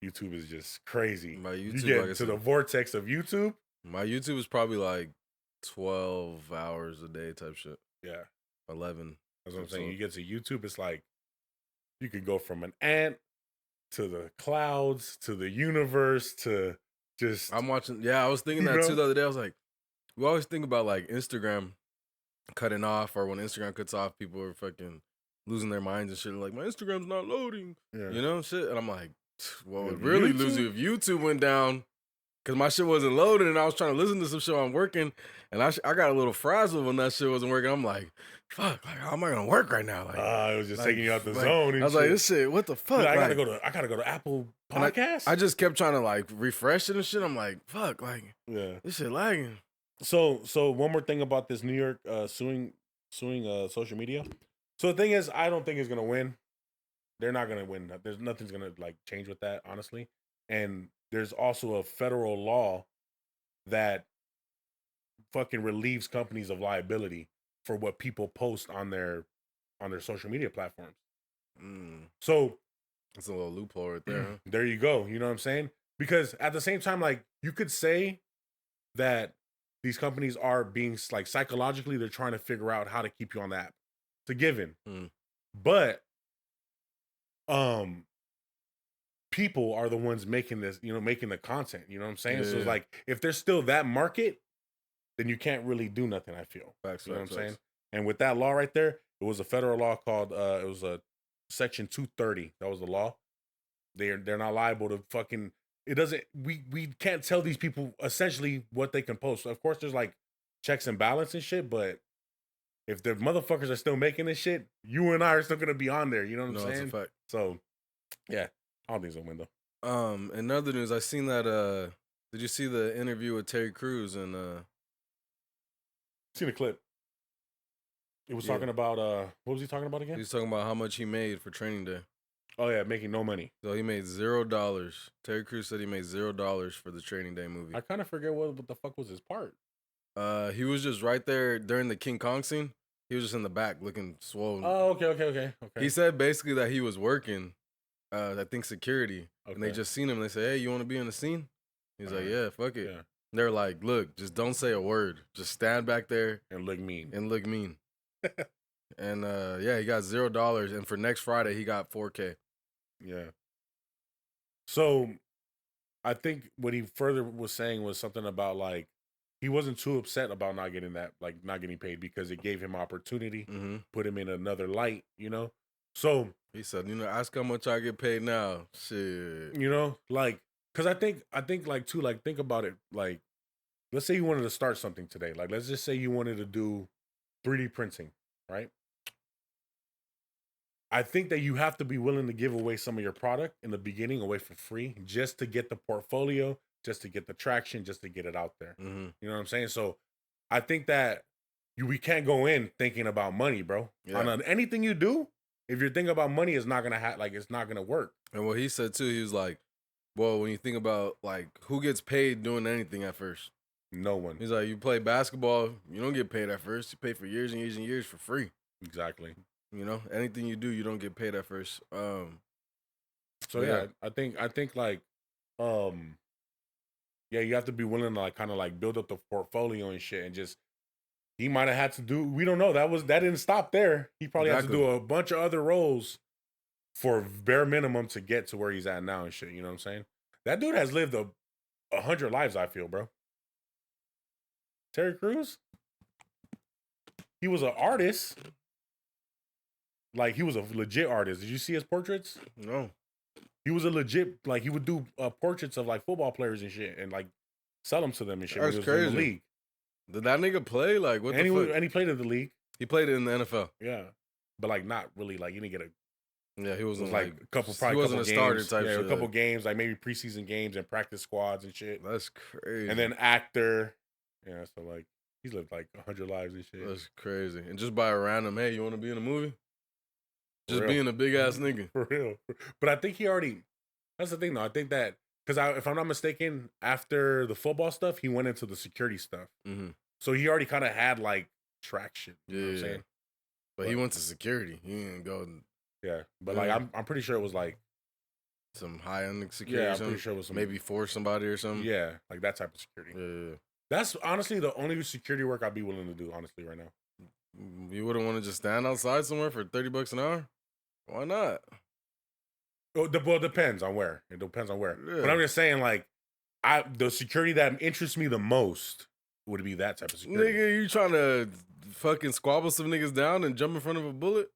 YouTube is just crazy. My You YouTube, get like I into said, the vortex of YouTube. my YouTube is probably like 12 hours a day type shit. Yeah, 11. that's what I'm So- saying. You get to YouTube, it's like you could go from an ant to the clouds to the universe to just. I'm watching. Yeah, I was thinking You that too know? the other day. I was like, we always think about like Instagram cutting off, or when Instagram cuts off, people are fucking losing their minds and shit. Like, my Instagram's not loading, Yeah. you know, shit. And I'm like, what would If really YouTube- lose you if YouTube went down? Because my shit wasn't loading, and I was trying to listen to some shit while I'm working, and I got a little frazzled when that shit wasn't working. I'm like, fuck, like, how am I gonna work right now? Like, it was just like, taking you out the like, zone. And I was shit. like, this shit, what the fuck? Dude, I Like, gotta go to Apple and Podcasts. I just kept trying to like refresh it and shit. I'm like, fuck, like, yeah. this shit lagging. So one more thing about this New York suing social media. So the thing is, I don't think it's gonna win. They're not gonna win. There's nothing's gonna like change with that, honestly. And there's also a federal law that fucking relieves companies of liability for what people post on their social media platforms. So It's a little loophole right there. Huh? there you go. You know what I'm saying? Because at the same time, like, you could say that these companies are being like psychologically, they're trying to figure out how to keep you on the app. It's a given. But people are the ones making this, making the content. You know what I'm saying? So it's Yeah. like, if there's still that market, then you can't really do nothing, I feel. Facts, You know what I'm facts, saying? facts. And with that law right there, it was a federal law called it was a Section 230. That was the law. They're not liable to fucking. It doesn't. We can't tell these people essentially what they can post. So of course, there's like checks and balance and shit. But if the motherfuckers are still making this shit, you and I are still gonna be on there. You know what I'm No, saying? it's a fact. So yeah, I don't think it's a win though. In other news, I seen that. Did you see the interview with Terry Crews and Seen a clip. It was Yeah. talking about what was he talking about again? he was talking about how much he made for training day. Oh yeah, making no money. So he made $0. Terry Crews said he made $0 for the Training Day movie. I kind of forget what the fuck was his part. He was just right there during the King Kong scene. He was just in the back looking swollen. Oh, okay. He said basically that he was working, I think security, and they Okay. just seen him. And they say, "Hey, you want to be in the scene?" He's like, Alright. "Yeah, fuck it." Yeah, They're like, "Look, just don't say a word. Just stand back there and look mean. and look mean." And yeah, he got $0, and for next Friday he got $4K. Yeah. So I think what he further was saying was something about like he wasn't too upset about not getting that, like not getting paid, because it gave him opportunity, put him in another light, So He said, ask how much I get paid now. Shit. like, because I think like too, like, think about it, like, let's say you wanted to start something today, like let's just say you wanted to do 3D printing, right? I think that you have to be willing to give away some of your product in the beginning away for free, just to get the portfolio, just to get the traction, just to get it out there. You know what I'm saying? So I think that we can't go in thinking about money, bro. Yeah. On anything you do, if you're thinking about money, it's not gonna it's not gonna work. And what he said too, he was like, well, when you think about like who gets paid doing anything at first? No one. He's like, you play basketball, you don't get paid at first. You pay for years and years and years for free. Exactly. Anything you do, you don't get paid at first. So yeah, I think like yeah, you have to be willing to like kind of like build up the portfolio and shit, and just he might have had to do, we don't know. That didn't stop there. He probably had to do a bunch of other roles for bare minimum to get to where he's at now and shit. You know what I'm saying? That dude has lived 100 lives, I feel, bro. Terry Crews, he was an artist. Like, he was a legit artist. Did you see his portraits? No. He was a legit, like, he would do portraits of like football players and shit, and like sell them to them and shit. That's when he was in the crazy. league. Did that nigga play? Like, what the fuck? And he played in the league. He played it in the NFL. Yeah, but like not really. Like, you didn't get Yeah, he it was wasn't like a couple, probably he wasn't couple a starter games. type Yeah, shit. a couple games, like maybe preseason games and practice squads and shit. That's crazy. And then actor. Yeah, so like he's lived like 100 lives and shit. That's crazy. And just by a random, hey, you want to be in a movie? For Just real. being a big ass nigga. For real. But I think he already. That's the thing, though. I think that because if I'm not mistaken, after the football stuff, he went into the security stuff. Mm-hmm. So he already kind of had like traction. You know what I'm Yeah. saying? But he went to security. He didn't go. Yeah. But Yeah. like I'm pretty sure it was like some high-end security Yeah, or I'm something. pretty sure it was some. Maybe for somebody or something. Yeah, like that type of security. Yeah. That's honestly the only security work I'd be willing to do, honestly, right now. You wouldn't want to just stand outside somewhere for $30 an hour? Why not? Well, it depends on where. It depends on where. Yeah. But I'm just saying, like, the security that interests me the most would be that type of security. Nigga, you trying to fucking squabble some niggas down and jump in front of a bullet?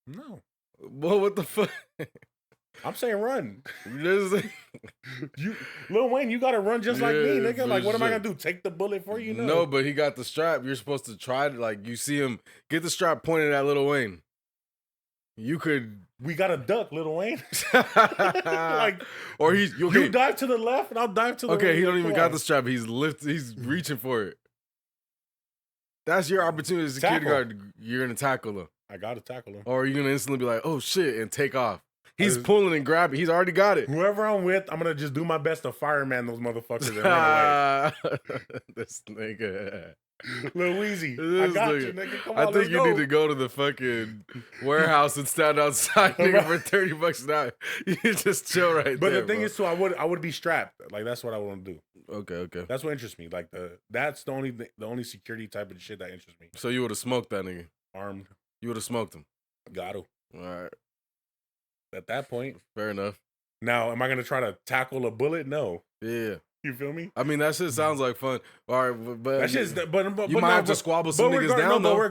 No. Well, what the fuck? I'm saying run. Just- Lil Wayne, you gotta run just like me, Yeah, nigga. for Like, what am I sure. gonna do? Take the bullet for you? No, but he got the strap. You're supposed to try to, like, you see him get the strap pointed at Lil Wayne. You could. We gotta duck, Lil Wayne. Like, or he's okay. you dive to the left and I'll dive to the right. Okay, he don't even Come got on. the strap. He's reaching for it. That's your opportunity as a security Tackle. guard. You're gonna tackle him. I gotta tackle him. Or you're gonna instantly be like, oh shit, and take off. He's just- pulling and grabbing. He's already got it. Whoever I'm with, I'm gonna just do my best to fireman those motherfuckers and run This nigga. away. Lil Weezy, I This got nigga. you, nigga. Come on, I think let's you go. need to go to the fucking warehouse and stand outside, nigga, for $30 an hour. You just chill right But there. the thing bro. is, too, I would be strapped. Like, that's what I want to do. Okay. That's what interests me. Like, that's the only security type of shit that interests me. So you would have smoked that nigga. Armed, You would have smoked him. got to. All right. At that point, Fair enough. now, am I gonna try to tackle a bullet? No. Yeah. You feel me? I mean, that shit sounds like fun. All right, but That shit's, but you might have to squabble some niggas down, no, though. but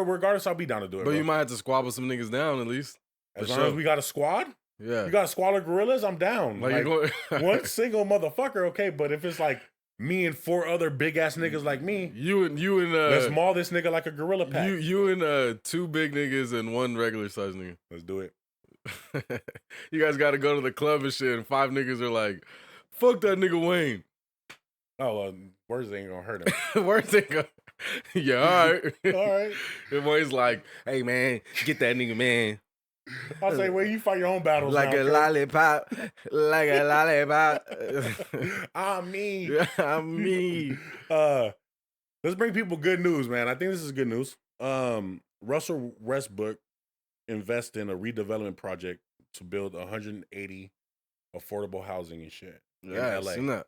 regardless, I'll be down to do it. But bro. you might have to squabble some niggas down at least. as for long sure. as we got a squad, Yeah. you got a squad of gorillas, I'm down. Like, Like, you're going. one single motherfucker, okay. But if it's like me and 4 other big ass niggas like me, you and let's maul this nigga like a gorilla pack. you and 2 big niggas and 1 regular size nigga. Let's do it. You guys got to go to the club and shit, and 5 niggas are like, "Fuck that nigga Wayne." Oh, words ain't gonna hurt him. Where's they go? Yeah, all right. All right. And Wayne's like, "Hey man, get that nigga, man. I'll say, well, you fight your own battles. Like now, a okay? lollipop, like a lollipop." I'm me. Yeah, I'm me. Let's bring people good news, man. I think this is good news. Russell Westbrook invest in a redevelopment project to build 180 affordable housing and shit in Yeah, LA. seen that.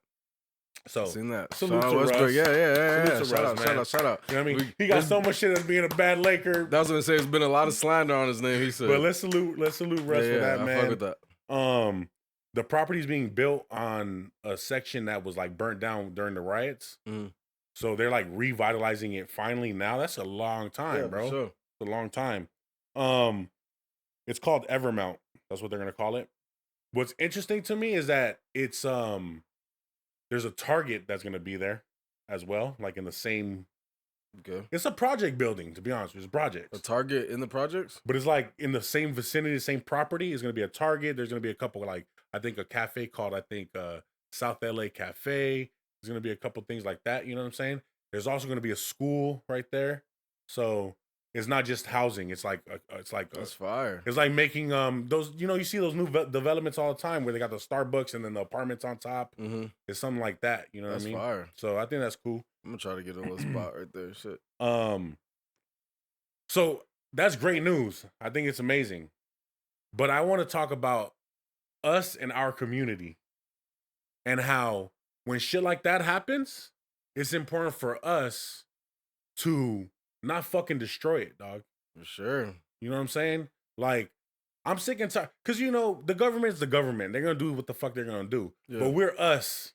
So, Seen that. salute Shout to out Westbrook. Russ. Yeah. Salute to Shout Russ, out, man. shout out. you know what I mean? We- He got this- so much shit as being a bad Laker. That was gonna say, there's been a lot of slander on his name. He said, But let's salute Russ for that, I man. fuck with that. The property's being built on a section that was like burnt down during the riots. Mhm. So they're like revitalizing it finally now. That's a long time, Yeah, for bro. sure. It's a long time. It's called Evermount. That's what they're gonna call it. What's interesting to me is that it's there's a Target that's gonna be there as well, like in the same. Okay. It's a project building, to be honest. It's projects. A Target in the projects? But it's like in the same vicinity, the same property. It's gonna be a Target. There's gonna be a couple, like I think a cafe called South LA Cafe. There's gonna be a couple things like that. You know what I'm saying? There's also gonna be a school right there. So it's not just housing. It's like That's fire. it's like making those. You know, you see those new developments all the time where they got the Starbucks and then the apartments on top. Mm-hmm. It's something like that. You know That's what I mean? fire. So I think that's cool. I'm gonna try to get a little spot right there. Shit. So that's great news. I think it's amazing. But I want to talk about us and our community and how when shit like that happens, it's important for us to not fucking destroy it, dog. For sure. You know what I'm saying? Like, I'm sick and tired. Because, you know, the government's the government. They're going to do what the fuck they're going to do. Yeah. But we're us.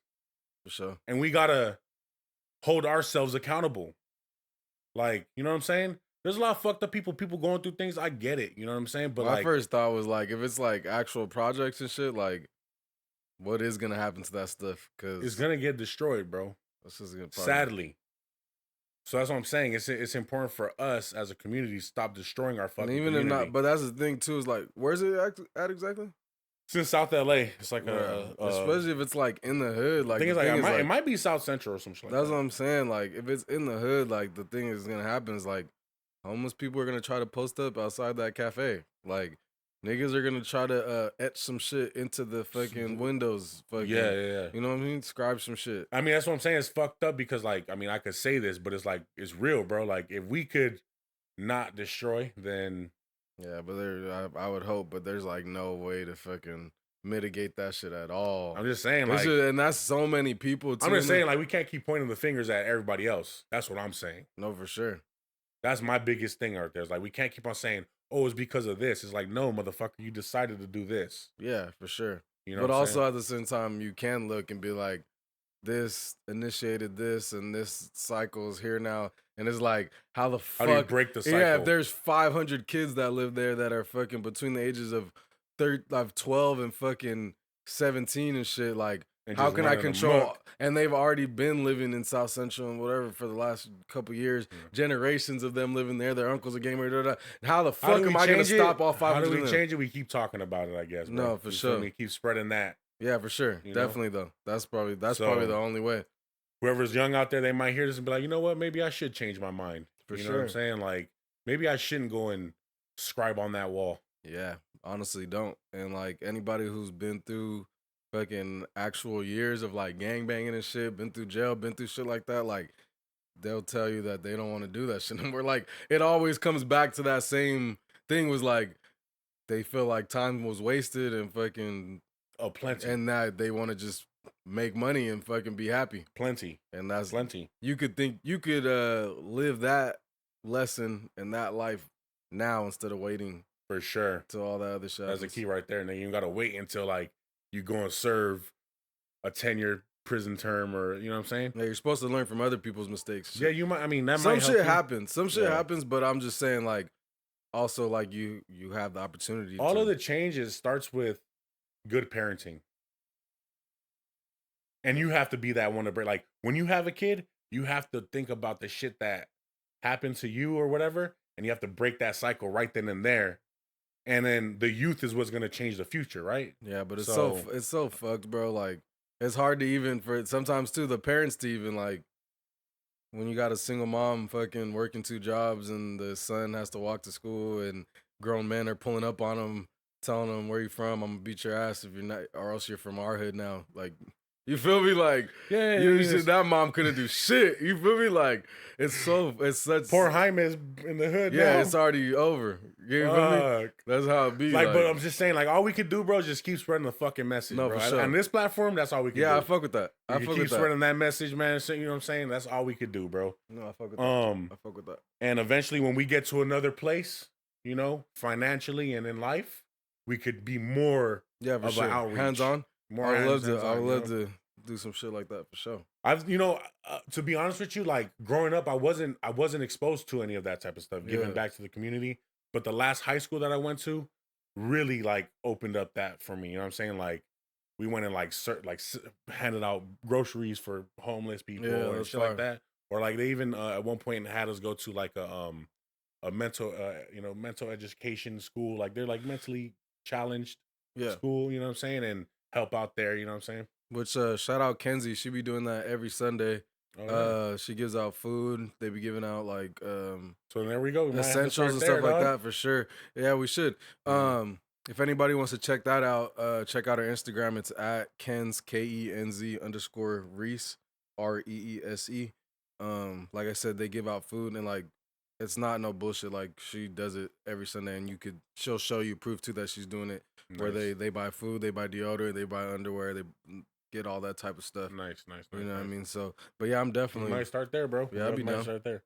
For sure. And we got to hold ourselves accountable. Like, you know what I'm saying? There's a lot of fucked up people going through things. I get it. You know what I'm saying? But My like, first thought was like, if it's like actual projects and shit, like, what is gonna happen to that stuff? Because it's going to get destroyed, bro. this is gonna Sadly. So that's what I'm saying. It's important for us as a community to stop destroying our And fucking even community. if not, but that's the thing too. Is like, where's it at exactly? It's in South LA. It's like Especially if it's like in the hood. Like, I think the it's thing like, is, it might be South Central or some shit like that's that. what I'm saying. Like, if it's in the hood, like the thing is gonna happen is like homeless people are gonna try to post up outside that cafe. Like niggas are gonna try to etch some shit into the fucking windows. Fucking, Yeah. You know what I mean? Scribe some shit. I mean, that's what I'm saying. It's fucked up because, like, I mean, I could say this, but it's like, it's real, bro. Like, if we could not destroy, then Yeah, but I would hope, but there's like no way to fucking mitigate that shit at all. I'm just saying, It's like, just- and that's so many people. Too, I'm just saying, like, we can't keep pointing the fingers at everybody else. That's what I'm saying. No, for sure. That's my biggest thing right there. It's like, we can't keep on saying, oh, it's because of this. It's like, no, motherfucker, you decided to do this. Yeah, for sure. You know But what I'm also saying? at the same time, you can look and be like, this initiated this, and this cycle is here now. And it's like, how the How do you fuck? break the cycle? Yeah, if there's 500 kids that live there that are fucking between the ages of 12 and fucking 17 and shit, like, And how just can I running control? amok. And they've already been living in South Central and whatever for the last couple years. Generations of them living there. Their uncles are gamers. How the How fuck do we am I going to change it? stop all 500 How do of we them? change it? We keep talking about it, I guess. Bro. No, for You feel sure. me? Keep spreading that. Yeah, for sure. You know? Definitely, though. That's probably So- the only way. Whoever's young out there, they might hear this and be like, you know what? Maybe I should change my mind. For you know what I'm sure. saying? Like, maybe I shouldn't go and scribe on that wall. Yeah, honestly, don't. And like anybody who's been through fucking actual years of like gangbanging and shit, been through jail, been through shit like that, like they'll tell you that they don't want to do that shit. And we're like, it always comes back to that same thing was like, they feel like time was wasted and fucking, Oh, plenty. and that they want to just make money and fucking be happy. Plenty. And that's, Plenty. you could live that lesson and that life now instead of waiting For sure. till all that other shit. That's the happens. key right there. And then you got to wait until, like, you go and serve a 10-year prison term or, you know what I'm saying? Yeah, you're supposed to learn from other people's mistakes. Yeah, you might. I mean, that Some might help shit you. happens. Some shit Yeah. happens, but I'm just saying, like, also, like, you have the opportunity. All to, of the changes starts with good parenting. And you have to be that one to break. Like, when you have a kid, you have to think about the shit that happened to you or whatever, and you have to break that cycle right then and there. And then the youth is what's going to change the future, right? Yeah, but it's So- it's so fucked, bro. Like, it's hard to even for sometimes too the parents to even like when you got a single mom fucking working 2 jobs and the son has to walk to school and grown men are pulling up on him, telling him where you from. I'm gonna beat your ass if you're not, or else you're from our hood now. Like, you feel me? Like, Yeah, you it said is. that mom couldn't do shit. You feel me? Like, it's such Poor Jaime is in the hood yeah, now. it's already over. You feel me? Fuck. That's how it be. Like, but I'm just saying, like, all we could do, bro, is just keep spreading the fucking message, No, bro. for sure. On this platform, that's all we can do. yeah, I fuck with that. I You fuck keep with that. spreading that message, man. So, you know what I'm saying? That's all we could do, bro. No, I fuck with that. Um, I fuck with that. And eventually, when we get to another place, you know, financially and in life, we could be more Yeah, for of sure. an outreach. Hands on. more. I would love to. hands-on, I would you love know? to do some shit like that for sure. I've, you know, to be honest with you, like growing up, I wasn't exposed to any of that type of stuff, giving Yeah. back to the community. But the last high school that I went to really like opened up that for me. You know what I'm saying? Like we went and like handed out groceries for homeless people Yeah, and that's shit fire. like that. Or like they even at one point had us go to like a mental mental education school. Like they're like mentally challenged Yeah. school. You know what I'm saying? And help out there. You know what I'm saying? Which shout out Kenzie. She be doing that every Sunday. Oh, yeah. She gives out food. They be giving out like So there we go. We might have to essentials start and there, stuff like dog. that for sure. Yeah, we should. Mhm. If anybody wants to check that out, check out our Instagram. It's at Kenz KENZ_Reese REESE. Like I said, they give out food and like it's not no bullshit. Like she does it every Sunday, and she'll show you proof too that she's doing it. Where Nice. they buy food, they buy deodorant, they buy underwear, they get all that type of stuff. Nice. You know what I mean? So, but yeah, I'm We definitely. might start there, bro. Yeah, I'd be might down. start there.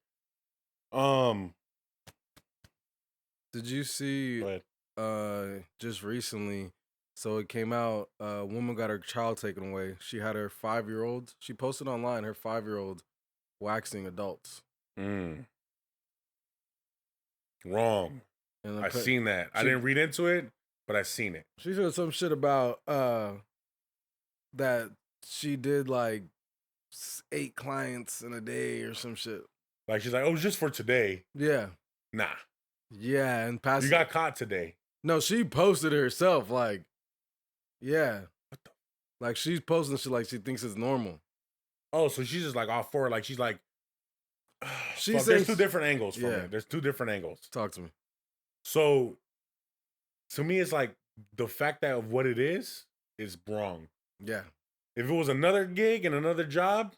Did you see But just recently? So it came out. A woman got her child taken away. She had her 5-year-old. She posted online her 5-year-old waxing adults. wrong. And I seen that. I she- didn't read into it, but I seen it. She said some shit about that she did like 8 clients in a day or some shit. Like she's like, oh, it's just for today. Yeah, Nah, yeah, and past. you got caught today. No, she posted it herself. Like, yeah, like she's posting shit like she thinks it's normal. Oh, so she's just like all for it. Like she's like, She fuck, says- there's 2 different angles from Yeah. it. There's 2 different angles. Talk to me. So to me, it's like the fact that of what it is wrong. Yeah, If it was another gig and another job,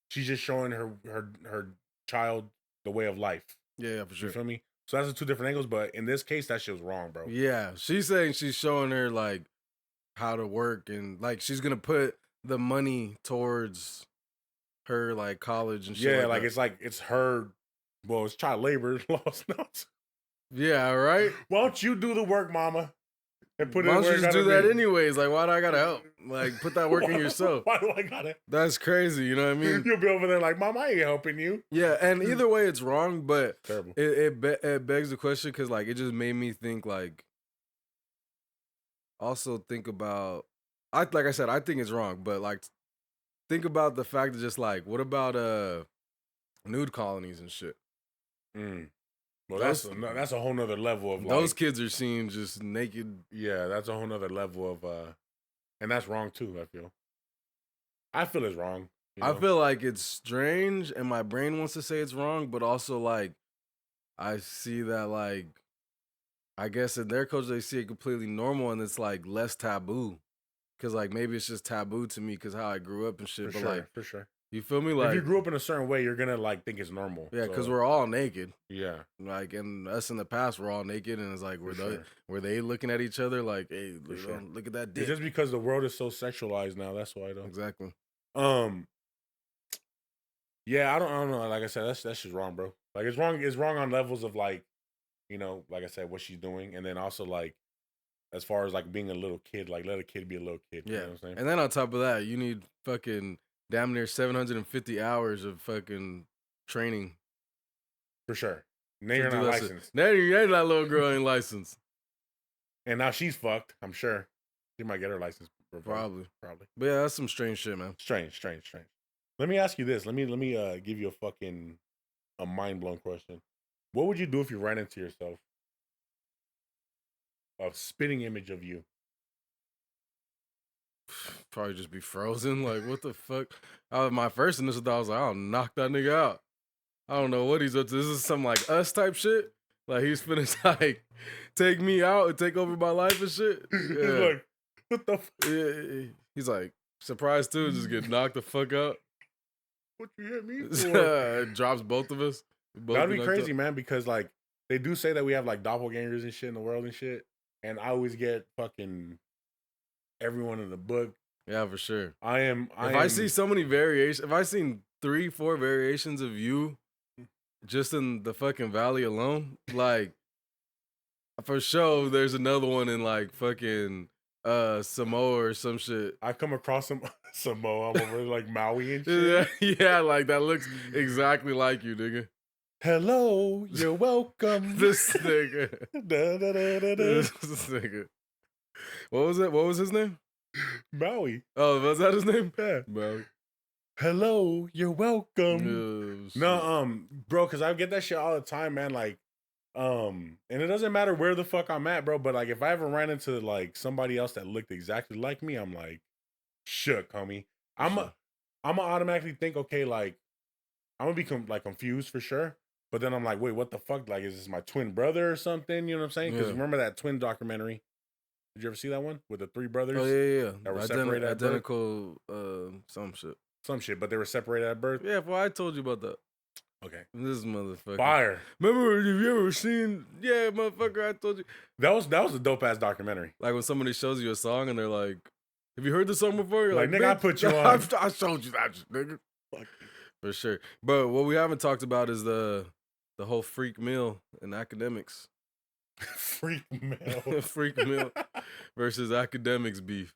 she's just showing her child the way of life. yeah, for You sure. feel me? So that's the 2 different angles. But in this case, that shit was wrong, bro. Yeah, she's saying she's showing her like how to work, and like she's gonna put the money towards her like college and shit. Yeah, like that. it's her. Well, it's child labor laws now. Yeah, right. Why don't you do the work, mama, and put Why it don't where you it just gotta do that be? anyways? Like, why do I gotta help? Like, put that work in yourself. Why do I gotta? That's crazy. You know what I mean? You'll be over there like, Mom, I ain't helping you. Yeah, and either way, it's wrong. But Terrible. it begs the question because like it just made me think like. Also think about, like I said, I think it's wrong, but like think about the fact that just like, what about nude colonies and shit? Well, Those- that's a whole nother level of Those like, kids are seen just naked. yeah, that's a whole nother level of and that's wrong too. I feel it's wrong. You I know? feel like it's strange, and my brain wants to say it's wrong, but also like I see that like I guess in their culture they see it completely normal, and it's like less taboo. Cause like maybe it's just taboo to me because how I grew up and shit. for But sure, like for sure. you feel me? If Like you grew up in a certain way, you're gonna like think it's normal. yeah, because So, we're all naked. yeah, Like and us in the past, we're all naked, and it's like For were they looking at each other like, hey, For sure. look at that it's dick. just because the world is so sexualized now. That's why though. Exactly. Yeah, I don't know. Like I said, that's just wrong, bro. Like it's wrong. It's wrong on levels of like, you know, like I said, what she's doing, and then also like, as far as like being a little kid, like let a kid be a little kid. Yeah. You know what I'm saying? And then on top of that, you need fucking damn near 750 hours of fucking training. For sure. Now to you're do not that shit. licensed, Now that little girl ain't licensed. and now she's fucked. I'm sure she might get her license. Probably. Probably. But yeah, that's some strange shit, man. Strange. Let me ask you this. Let me give you a mind blown question. What would you do if you ran into yourself? A spitting image of you. Probably just be frozen. Like, what the fuck? My first initial thought was like, I'll knock that nigga out. I don't know what he's up to. This is some like Us type shit. Like he's finna like take me out and take over my life and shit. He's Yeah. like, what the fuck? Yeah, he's like surprised too, just get knocked the fuck out. What you hit me for? It drops both of us. Both That'd be knocked crazy, out. man, because like they do say that we have like doppelgangers and shit in the world and shit. And I always get fucking everyone in the book. Yeah, for sure. I I see so many variations, if I seen 3-4 variations of you just in the fucking valley alone, like for sure there's another one in like fucking Samoa or some shit. I come across some Samoa. I'm over like Maui and shit. Yeah, like that looks exactly like you, nigga. Hello, you're welcome. This nigga. Da, da, da, da, da. This nigga. What was it? What was his name? Maui. Oh, was that his name? Yeah. Maui. Hello, you're welcome. Oh, shit. No, bro, because I get that shit all the time, man. Like, and it doesn't matter where the fuck I'm at, bro. But like, if I ever ran into like somebody else that looked exactly like me, I'm like, shook, homie. I'm gonna automatically think, okay, like, I'm gonna be confused for sure. But then I'm like, wait, what the fuck? Like, is this my twin brother or something? You know what I'm saying? Because Yeah. remember that twin documentary? Did you ever see that one with the three brothers? Oh yeah. That were separated at birth? Identical some shit. Some shit, but they were separated at birth. Yeah, well, I told you about that. Okay. This motherfucker. Fire. Remember, have you ever seen? Yeah, motherfucker, I told you. That was a dope ass documentary. Like when somebody shows you a song and they're like, "Have you heard this song before?" You're Like, like, nigga, I "Bitch, put you on." I showed you that, nigga. Fuck. For sure. But what we haven't talked about is the whole freak meal in academics. Freak meal. Freak meal versus academics beef.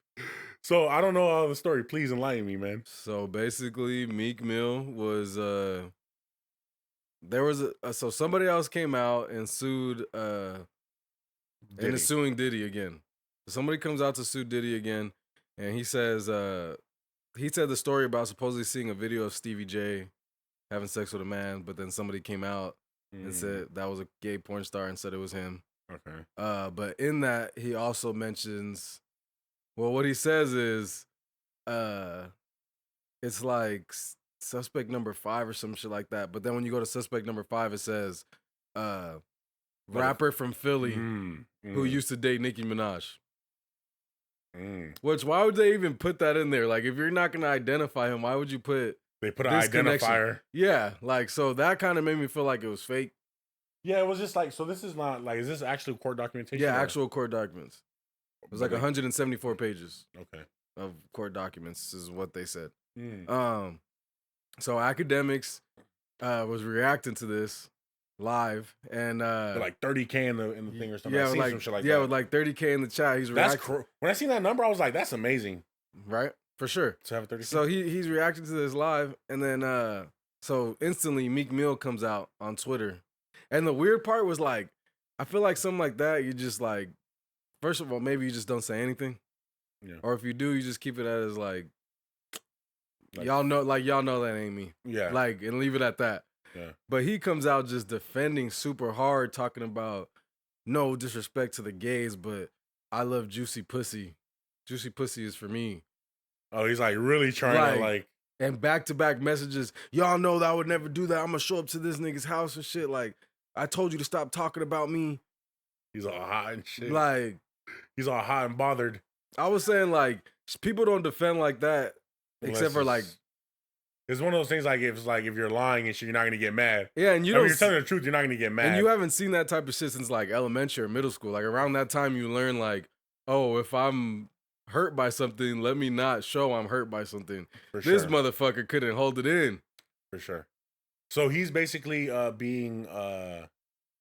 So I don't know all the story. Please enlighten me, man. So basically, Meek Mill was there was so somebody else came out and sued and Diddy. is suing Diddy again. Somebody comes out to sue Diddy again, and he says he said the story about supposedly seeing a video of Stevie J having sex with a man, but then somebody came out and said that was a gay porn star and said it was him. Okay. But in that he also mentions, well, what he says is it's like suspect number 5 or some shit like that. But then when you go to suspect number 5, it says rapper from Philly who used to date Nicki Minaj. Which, why would they even put that in there? Like, if you're not gonna identify him, why would you put? They put an this connection? identifier. Yeah, like, so that kind of made me feel like it was fake. Yeah, it was just like, so this is not like, is this actual court documentation? Yeah, or- actual court documents. It was like But 174 pages Okay. of court documents is what they said. Mm. So academics was reacting to this live, and But like 30K in the thing or something. yeah, I with seen like some shit like yeah, that. with like 30K in the chat. He's That's reacting, when I seen that number, I was like, that's amazing. right? For sure. To have a 30K. So he's reacting to this live, and then so instantly Meek Mill comes out on Twitter, and the weird part was like, I feel like something like that, you just like, first of all, maybe you just don't say anything, Yeah. or if you do, you just keep it as like Like- y'all know that ain't me, Yeah. like, and leave it at that. Yeah. But he comes out just defending super hard, talking about no disrespect to the gays, but I love juicy pussy. Juicy pussy is for me. Oh, he's like really trying to like. And back-to-back messages, y'all know that I would never do that. I'm gonna show up to this nigga's house and shit. Like, I told you to stop talking about me. He's all hot and shit. Like, He's all hot and bothered. I was saying, like, people don't defend like that, except for like, it's one of those things like if you're lying and shit, you're not gonna get mad. yeah, and You're telling the truth, you're not gonna get mad. And you haven't seen that type of shit since like elementary or middle school. Like around that time, you learn like, oh, if I'm hurt by something, let me not show I'm hurt by something. For This sure. motherfucker couldn't hold it in. For sure. So he's basically being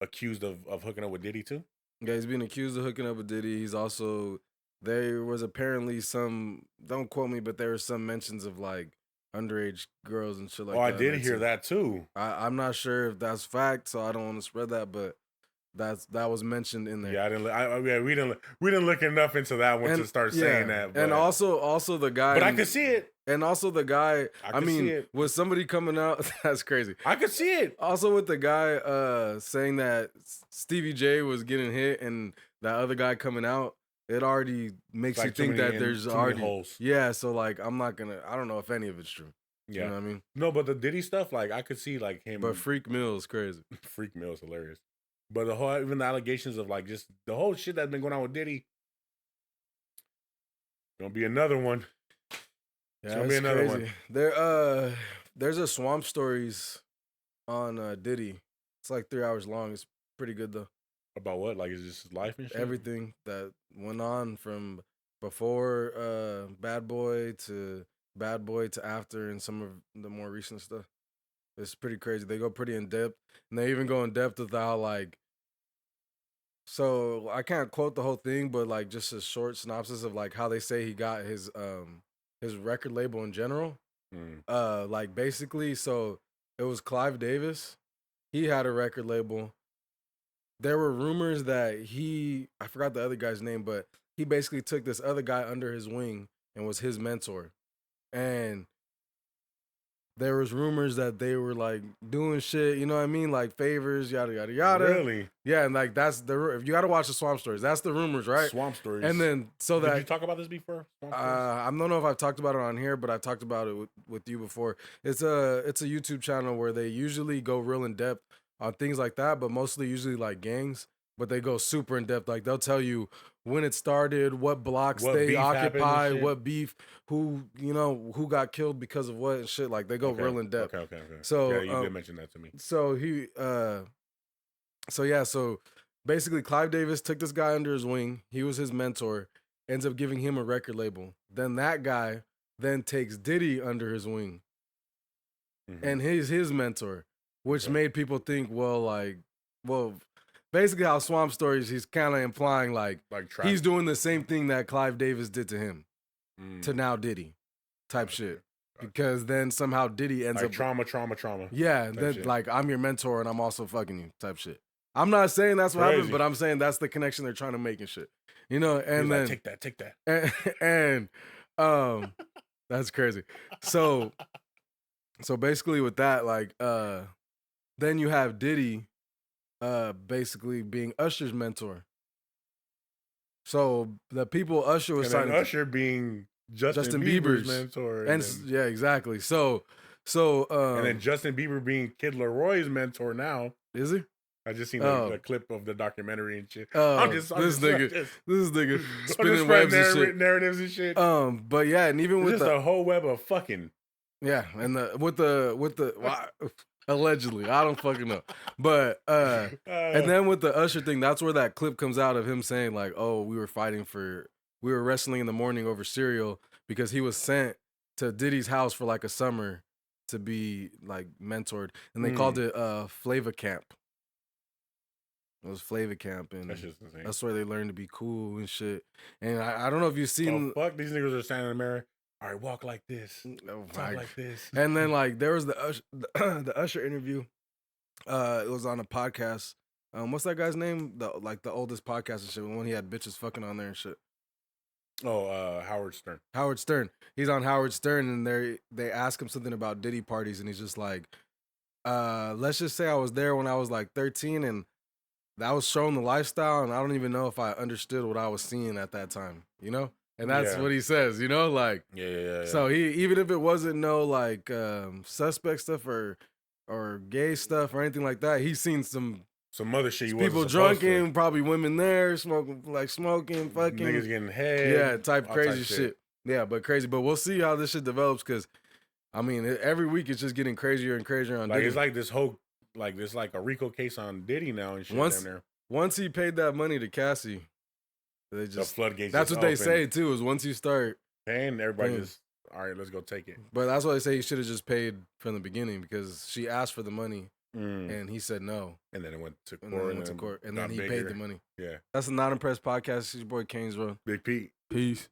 accused of hooking up with Diddy too? Yeah, he's being accused of hooking up with Diddy. He's also, there was apparently some, don't quote me, but there were some mentions of like underage girls and shit like that. I did hear that too. I'm not sure if that's fact, so I don't want to spread that, but that was mentioned in there. Yeah, we didn't look enough into that one to start saying that. But, and also the guy. But I could see it. And also the guy. I mean, see it. with somebody coming out, that's crazy. I could see it. Also with the guy saying that Stevie J was getting hit, and that other guy coming out, it already makes you think that there's already holes. Yeah, so like I don't know if any of it's true. Yeah. You know what I mean? No, but the Diddy stuff, like I could see like him. But Freek Mill is crazy. Freek Mill is hilarious. But the whole, even the allegations of like just the whole shit that's been going on with Diddy, gonna be another one. Yeah, it's gonna be another crazy. one. There's a Swamp Stories on Diddy. It's like 3 hours long. It's pretty good though. About what? Like, is this his life and shit? Everything that went on from before Bad Boy to after, and some of the more recent stuff. It's pretty crazy. They go pretty in depth, and they even go in depth with how like. So I can't quote the whole thing, but like just a short synopsis of like how they say he got his record label in general. Like basically, so it was Clive Davis. He had a record label. There were rumors that I forgot the other guy's name, but he basically took this other guy under his wing and was his mentor. And there was rumors that they were like doing shit, you know what I mean? Like favors, yada, yada, yada. Really? Yeah, and like that's you gotta watch the Swamp Stories. That's the rumors, right? Swamp Stories. And then Did you talk about this before? I don't know if I've talked about it on here, but I talked about it with you before. It's a YouTube channel where they usually go real in depth on things like that, but mostly usually like gangs. But they go super in depth. Like they'll tell you when it started, what blocks they occupy, what beef, who got killed because of what and shit. Like they go real in depth. Okay. So yeah, you did mention that to me. So so basically Clive Davis took this guy under his wing. He was his mentor. Ends up giving him a record label. Then that guy then takes Diddy under his wing. And he's his mentor, which made people think, basically how Swamp Stories, he's kind of implying like he's doing the same thing that Clive Davis did to him, to now Diddy type shit. Because then somehow Diddy ends like up trauma. Yeah, then shit. like I'm your mentor and I'm also fucking you type shit. I'm not saying that's what happened, but I'm saying that's the connection they're trying to make and shit. You know, and then like, take that. And that's crazy. So basically with that, like then you have Diddy basically being Usher's mentor. So the people Usher was signing Usher being Justin Bieber's mentor. And yeah, exactly. So and then Justin Bieber being Kid Leroy's mentor now. Is he? I just seen the clip of the documentary and shit. This nigga spinning webs and shit. Narratives and shit. But yeah, and even with just a whole web of fucking. Yeah, and with the allegedly, I don't fucking know. But and then with the Usher thing, that's where that clip comes out of him saying like, "Oh, we were fighting for we were wrestling in the morning over cereal because he was sent to Diddy's house for like a summer to be like mentored, and they called it Flava Camp. It was Flava Camp, and That's just insane. that's where they learned to be cool and shit. And I don't know if you've seen. Oh, fuck, these niggas are standing in the mirror. All right, walk like this. Talk like this. And then like there was the Usher interview. It was on a podcast. What's that guy's name? The oldest podcast and shit. When he had bitches fucking on there and shit. Oh, Howard Stern. Howard Stern. He's on Howard Stern, and they ask him something about Diddy parties, and he's just like, let's just say I was there when I was like 13, and that was showing the lifestyle, and I don't even know if I understood what I was seeing at that time, you know? And that's what he says, you know? Like, Yeah. So he, even if it wasn't no like suspect stuff or gay stuff or anything like that, he's seen some other shit. People drunken, probably women there smoking, fucking niggas getting head. Yeah, type crazy shit. Yeah, but crazy. But we'll see how this shit develops because, I mean, every week it's just getting crazier and crazier on like Diddy. it's like this whole this like a RICO case on Diddy now and shit. Once he paid that money to Cassie, they the just floodgates. That's what they say too. Is once you start paying, everybody just all right. Let's go take it. But that's why they say he should have just paid from the beginning because she asked for the money. And he said no. And then it went to court. And then he paid the money. Yeah. That's the Not Impressed podcast. It's your boy Kanesworld. Big Pete. Peace.